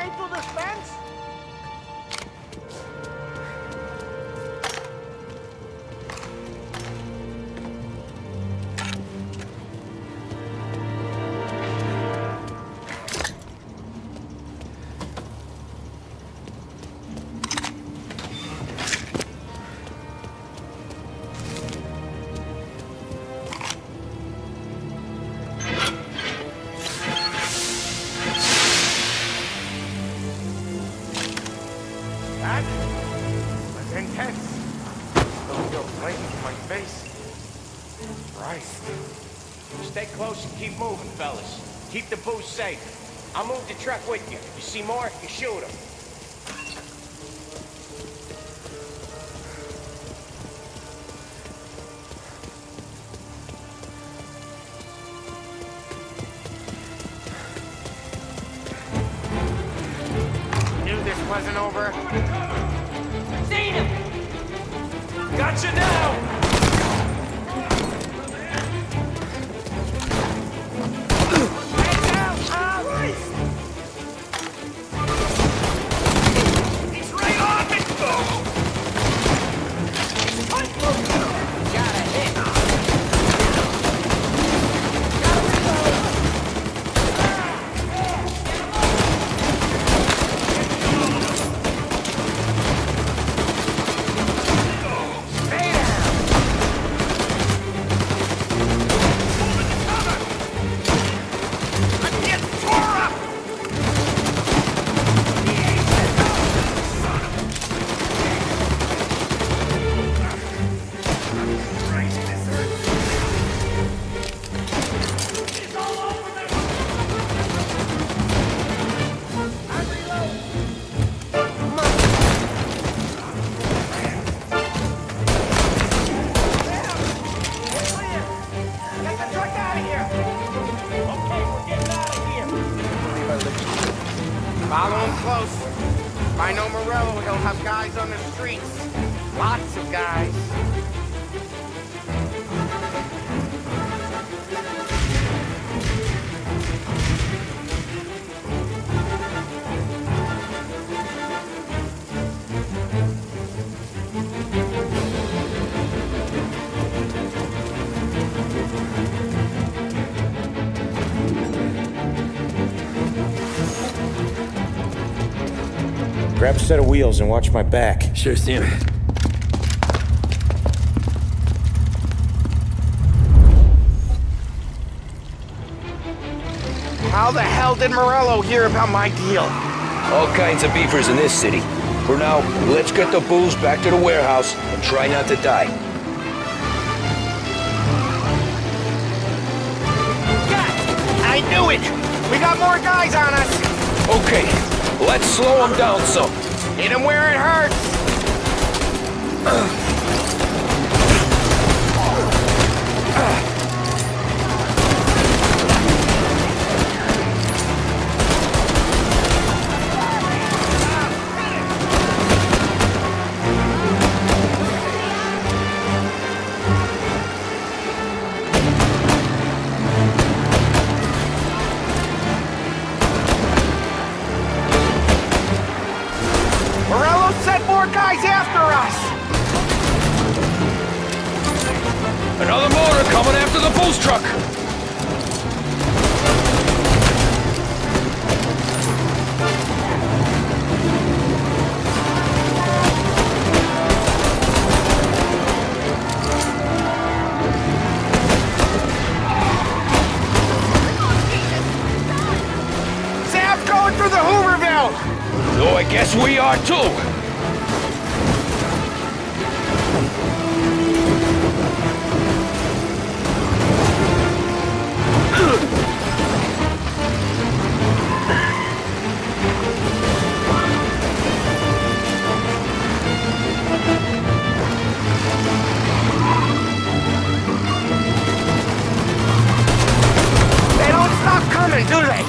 straight through this fence? That was intense. Don't feel flames in my face. Christ. Stay close and keep moving, fellas. Keep the booze safe. I'll move the truck with you. You see more, you shoot him. Knew this wasn't over. Seen him! Gotcha now! Follow him close. If I know Morello, he'll have guys on the streets. Lots of guys. Grab a set of wheels and watch my back. Sure, Sam. How the hell did Morello hear about my deal? All kinds of beefers in this city. For now, let's get the booze back to the warehouse and try not to die. I knew it! We got more guys on us! Okay, let's slow them down some. Hit him where it hurts! Morello sent more guys after us! Another motor coming after the booze truck. Sam's going through the Hooverville! So I guess we are too. They don't stop coming, do they?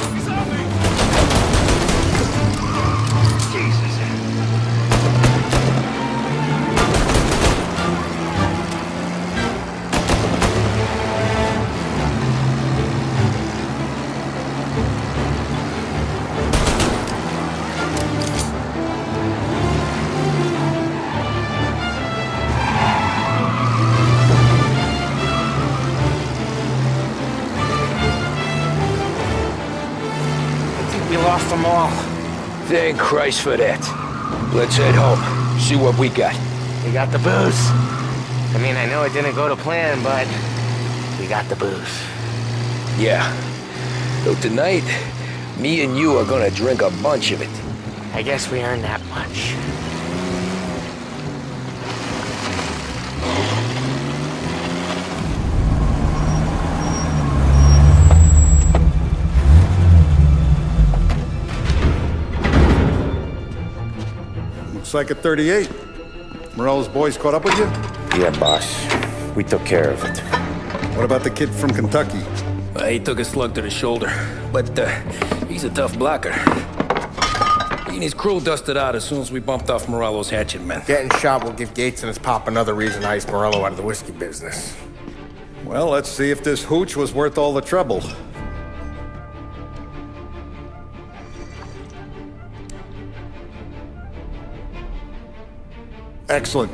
Jesus. off them all. Thank Christ for that. Let's head home. See what we got. We got the booze. I mean, I know it didn't go to plan, but we got the booze. Yeah. So tonight, me and you are gonna drink a bunch of it. I guess we earned that much. Looks like a 38. Morello's boys caught up with you? Yeah, boss. We took care of it. What about the kid from Kentucky? He took a slug to the shoulder, but he's a tough blocker. He and his crew dusted out as soon as we bumped off Morello's hatchet men. Getting shot will give Gates and his pop another reason to ice Morello out of the whiskey business. Well, let's see if this hooch was worth all the trouble. Excellent.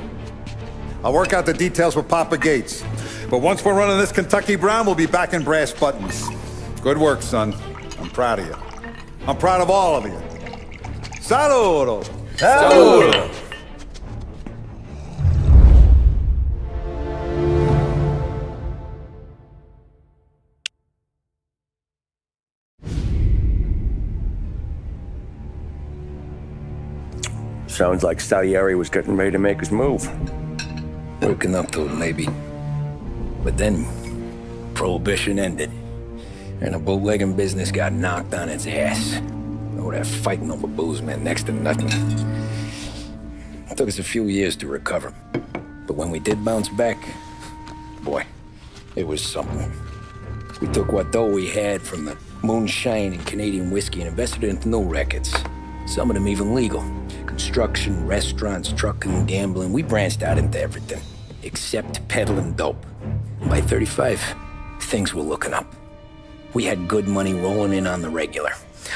I'll work out the details with Papa Gates. But once we're running this Kentucky Brown, we'll be back in brass buttons. Good work, son. I'm proud of you. I'm proud of all of you. Saludo! Saludo! Sounds like Salieri was getting ready to make his move. Working up to it, maybe. But then, Prohibition ended, and the bootlegging business got knocked on its ass. Oh, that fighting over booze meant next to nothing. It took us a few years to recover. But when we did bounce back, boy, it was something. We took what dough we had from the moonshine and Canadian whiskey and invested it into new records. Some of them even legal. Construction, restaurants, trucking, gambling. We branched out into everything, except peddling dope. By 35, things were looking up. We had good money rolling in on the regular.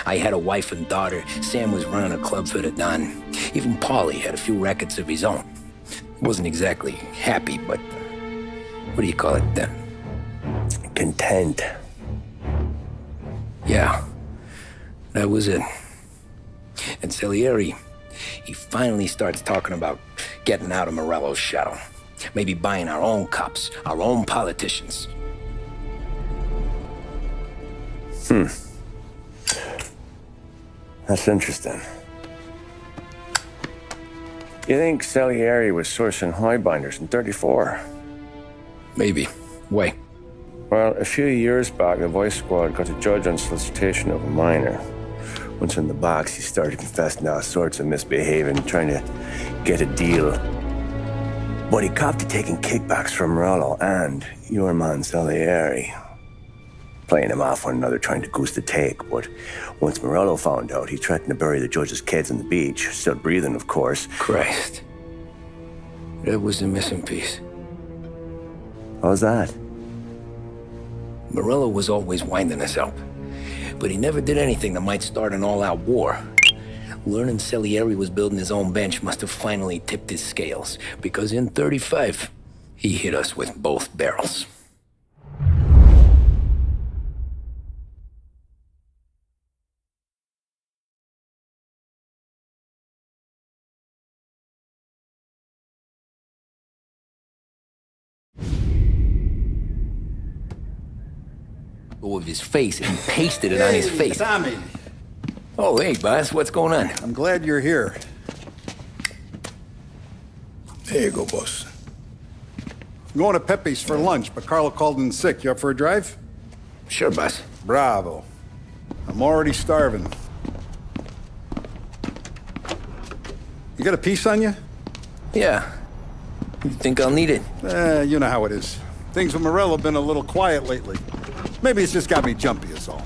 I had a wife and daughter. Sam was running a club for the Don. Even Paulie had a few records of his own. Wasn't exactly happy, but what do you call it then? Content. Yeah, that was it. And Salieri, he finally starts talking about getting out of Morello's shadow. Maybe buying our own cops, our own politicians. That's interesting. You think Salieri was sourcing highbinders in 34? Maybe. Why? Well, a few years back, the Vice Squad got a judge on solicitation of a minor. Once in the box, he started confessing all sorts of misbehaving, trying to get a deal. But he copped to taking kickbacks from Morello and your man Salieri. Playing them off one another, trying to goose the take. But once Morello found out, he threatened to bury the judge's kids on the beach. Still breathing, of course. Christ. That was the missing piece. How's that? Morello was always winding us up. But he never did anything that might start an all-out war. Learning Salieri was building his own bench must have finally tipped his scales, because in 35, he hit us with both barrels. With his face, and he pasted it on his face. Tommy. Oh, hey, boss, what's going on? I'm glad you're here. There you go, boss. I'm going to Pepe's for lunch, but Carlo called in sick. You up for a drive? Sure, boss. Bravo. I'm already starving. You got a piece on you? Yeah. You think I'll need it? You know how it is. Things with Morello have been a little quiet lately. Maybe it's just got me jumpy, is all.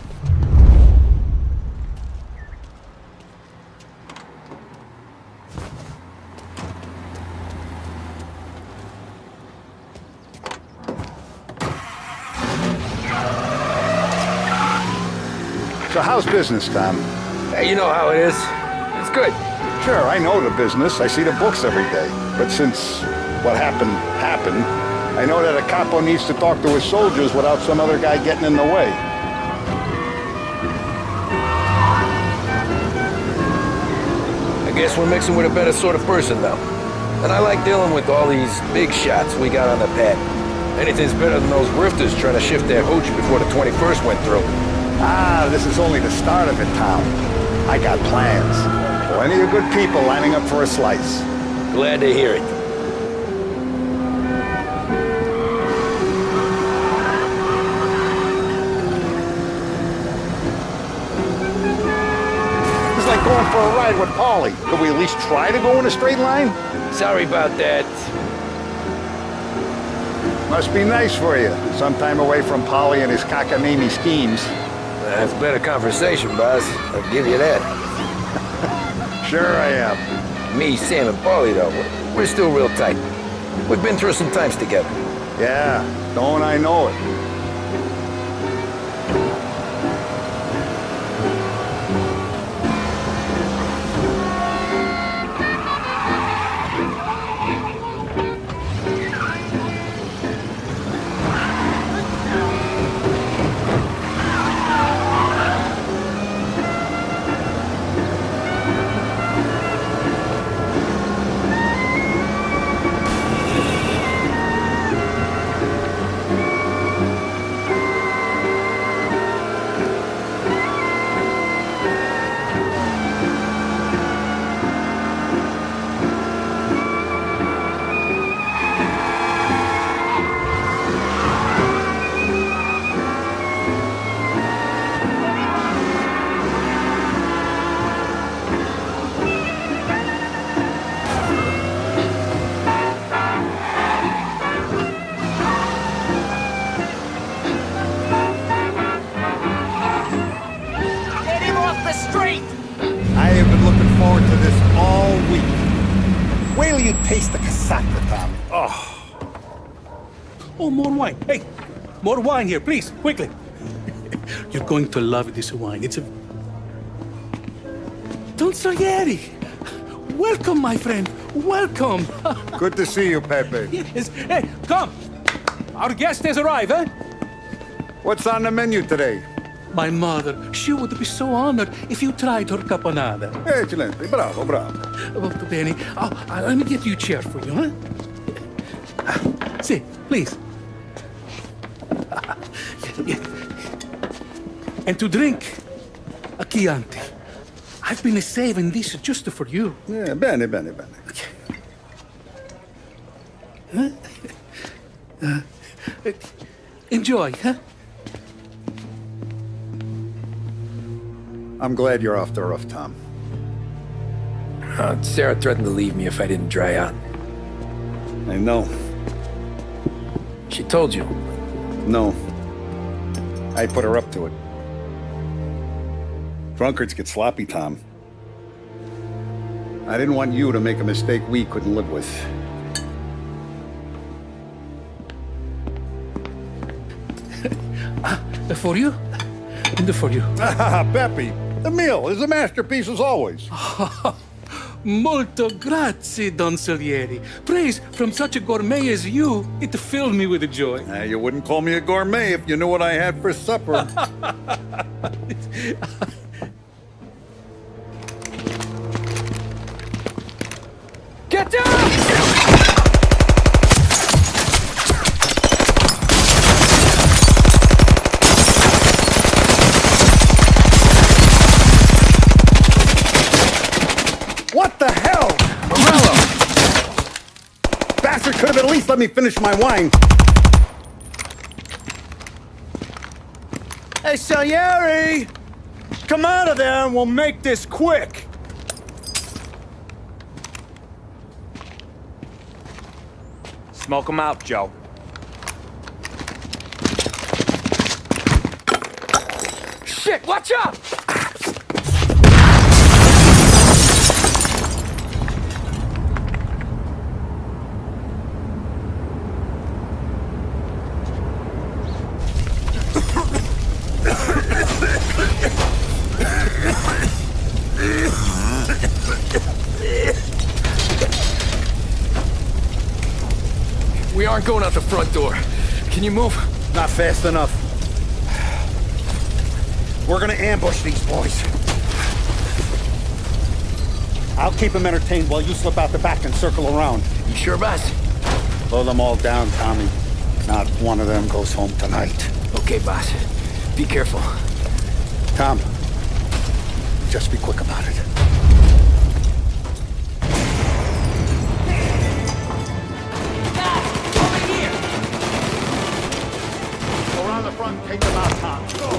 So how's business, Tom? Hey, you know how it is. It's good. Sure, I know the business. I see the books every day. But since what happened, I know that a capo needs to talk to his soldiers without some other guy getting in the way. guess we're mixing with a better sort of person now. And I like dealing with all these big shots we got on the pad. Anything's better than those rifters trying to shift their hooch before the 21st went through. Ah, this is only the start of it, Tom. I got plans. Plenty of good people lining up for a slice. Glad to hear it. It's like going for a ride with Paulie. Could we at least try to go in a straight line? Sorry about that. Must be nice for you. Some time away from Paulie and his cockamamie schemes. That's better conversation, boss. I'll give you that. Sure I am. Me, Sam, and Paulie, though, we're still real tight. We've been through some times together. Yeah, don't I know it. Taste the cassata, Tom. Oh, more wine. Hey, more wine here, please, quickly. You're going to love this wine. It's a... Don Salieri! Welcome, my friend. Welcome. Good to see you, Pepe. Yes. Hey, come. Our guest has arrived, eh? What's on the menu today? My mother, she would be so honored if you tried her caponata. Excellent. Bravo, bravo. Molto bene. Oh, let me get you a chair for you, huh? Sit, please. And to drink, a Chianti. I've been saving this just for you. Yeah, bene, bene, bene. Huh? Enjoy, huh? I'm glad you're off the roof, Tom. Sarah threatened to leave me if I didn't dry out. I know. She told you? No. I put her up to it. Drunkards get sloppy, Tom. I didn't want you to make a mistake we couldn't live with. For you? And for you. Pepe, the meal is a masterpiece as always. Molto grazie, Don Salieri. Praise from such a gourmet as you, it filled me with joy. You wouldn't call me a gourmet if you knew what I had for supper. Get down! What the hell? Morello! Bastard could have at least let me finish my wine. Hey, Salieri! Come out of there and we'll make this quick. Smoke 'em out, Joe. Shit, watch out! We aren't going out the front door. Can you move? Not fast enough. We're gonna ambush these boys. I'll keep him entertained while you slip out the back and circle around. You sure, boss? Blow them all down, Tommy. Not one of them goes home tonight. Okay, boss. Be careful. Tom, just be quick about it. Go around the front, take them out, Tom. Go!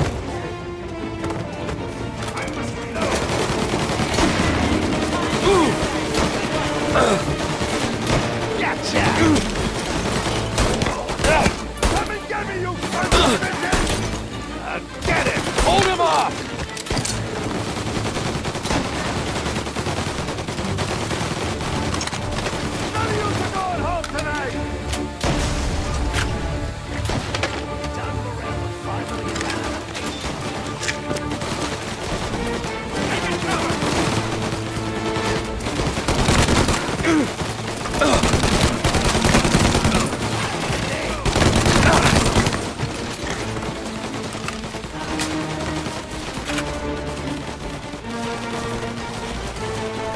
Gotcha! Come and get me, you son of a bitch! Get him! Hold him off! None of you are going home tonight!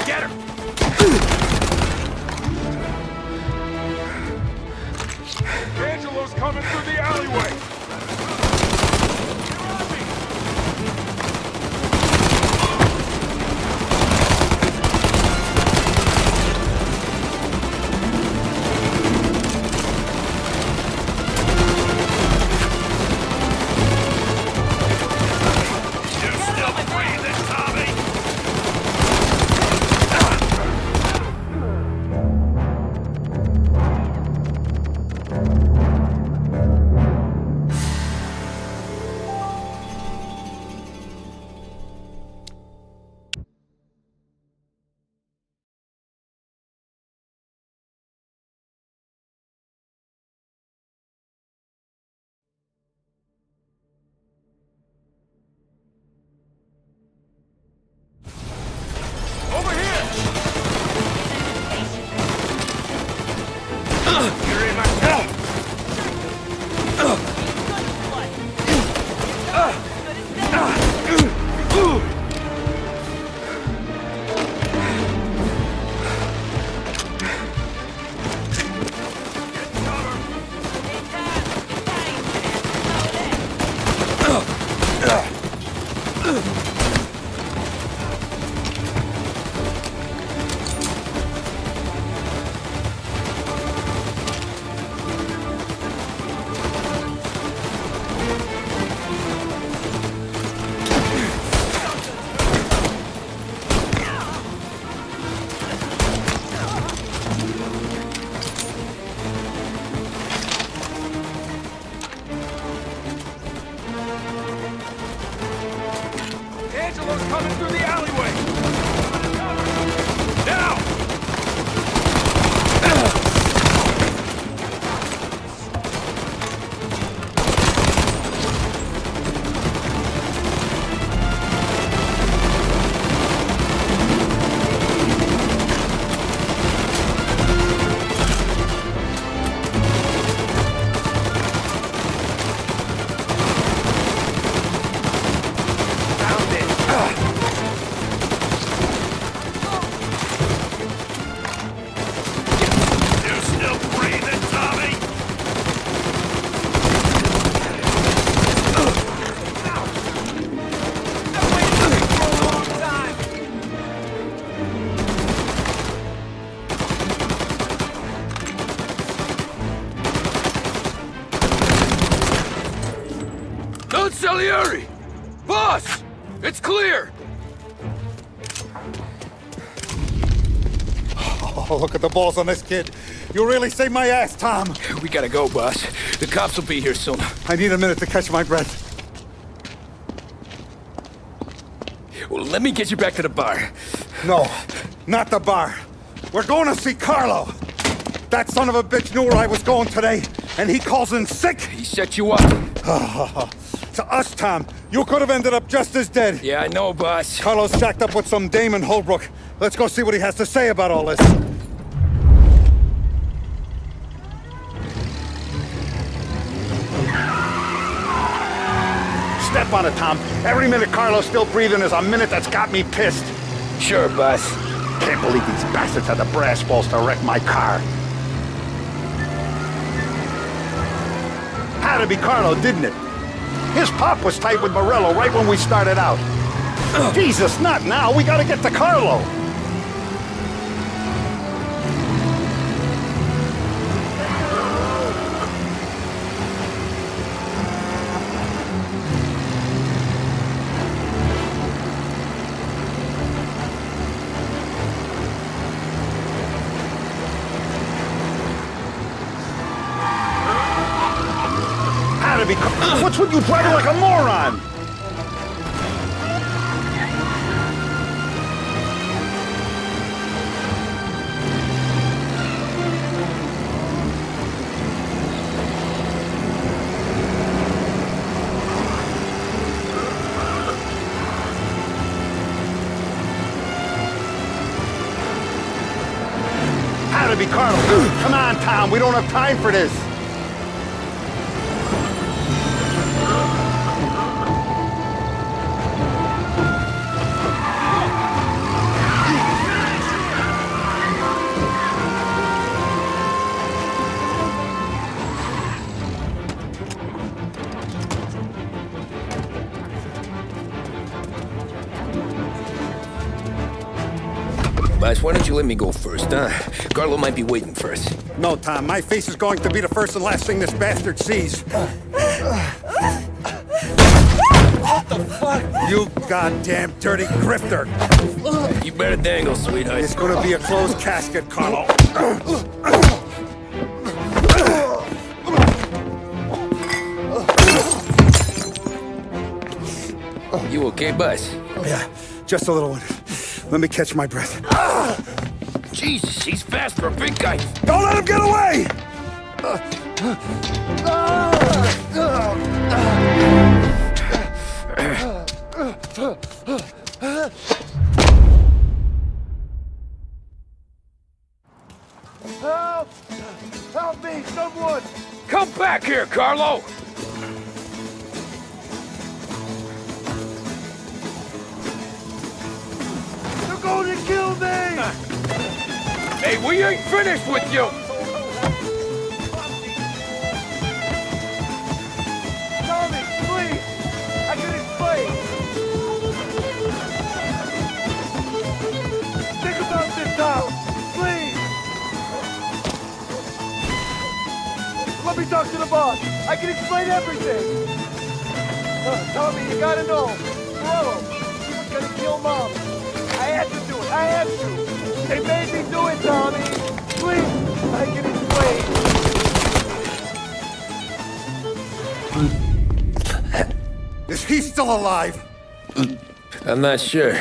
Get her! Angelo's coming through the alleyway! Angelo's coming through the alleyway! Now! Salieri! Boss! It's clear! Oh, look at the balls on this kid. You really saved my ass, Tom. We gotta go, boss. The cops will be here soon. I need a minute to catch my breath. Well, let me get you back to the bar. No, not the bar. We're going to see Carlo. That son of a bitch knew where I was going today, and he calls in sick. He set you up. To us, Tom. You could have ended up just as dead. Yeah, I know, boss. Carlo's shacked up with some dame in Holbrook. Let's go see what he has to say about all this. Step on it, Tom. Every minute Carlo's still breathing is a minute that's got me pissed. Sure, boss. Can't believe these bastards had the brass balls to wreck my car. Had to be Carlo, didn't it? His pop was tight with Morello right when we started out. Jesus, not now. We gotta get to Carlo. What's with you driving like a moron? Had to be Carlo. Come on, Tom. We don't have time for this. Boss, why don't you let me go first, huh? Carlo might be waiting for us. No, Tom. My face is going to be the first and last thing this bastard sees. What the fuck? You goddamn dirty grifter. You better dangle, sweetheart. It's gonna be a closed casket, Carlo. You okay, boss? Yeah, just a little one. Let me catch my breath. Jesus, he's fast for a big guy. Don't let him get away! Help! Help me, someone! Come back here, Carlo! They're going to kill me! Hey, we ain't finished with you! Tommy, please! I can explain! Think about this now! Please! Let me talk to the boss! I can explain everything! Tommy, you gotta know! Morello, he was gonna kill Mom! I had to do it! I had to! They made me do it, Tommy! Please! I can explain! Is he still alive? I'm not sure.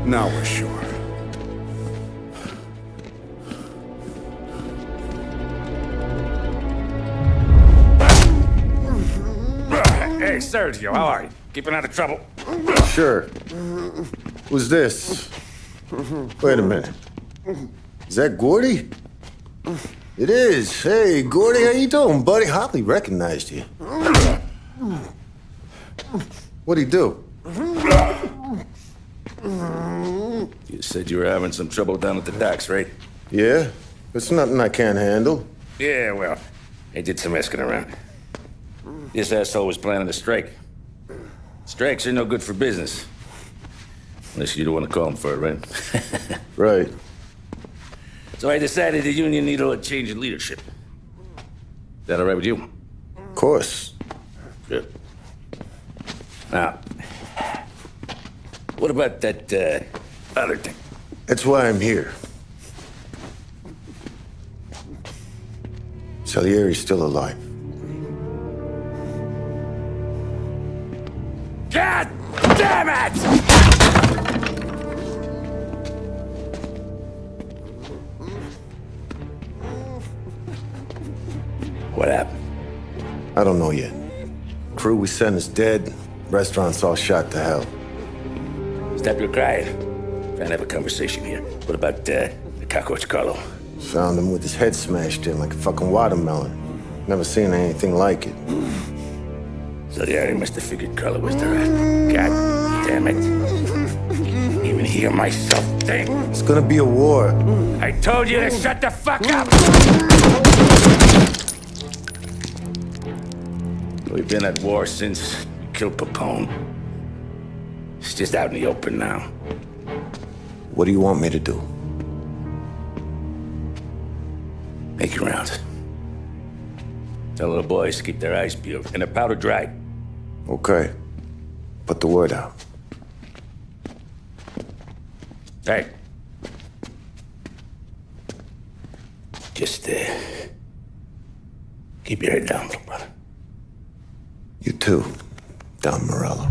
Now we're sure. Hey, Sergio, how are you? Keeping out of trouble? Sure. Who's this? Wait a minute. Is that Gordy? It is. Hey, Gordy, how you doing, buddy? Hardly recognized you. What'd he do? You said you were having some trouble down at the docks, right? Yeah? It's nothing I can't handle. Yeah, well, I did some asking around. This asshole was planning a strike. Strikes are no good for business. Unless you don't want to call him for it, right? Right. So I decided the union needed a change in leadership. Is that all right with you? Of course. Good. Now, what about that, other thing? That's why I'm here. Salieri's still alive. God damn it! What happened? I don't know yet. Crew we sent is dead. Restaurant's all shot to hell. Stop your crying. Trying to have a conversation here. What about the cockroach Carlo? Found him with his head smashed in like a fucking watermelon. Never seen anything like it. So yeah, they must have figured Carlo was the rat. God damn it. Even hear myself think. It's gonna be a war. I told you to shut the fuck up! We've been at war since we killed Papone. It's just out in the open now. What do you want me to do? Make your rounds. Tell the boys to keep their eyes peeled and their powder dry. Okay. Put the word out. Hey. Just, keep your head down, little brother. You too, Don Morello.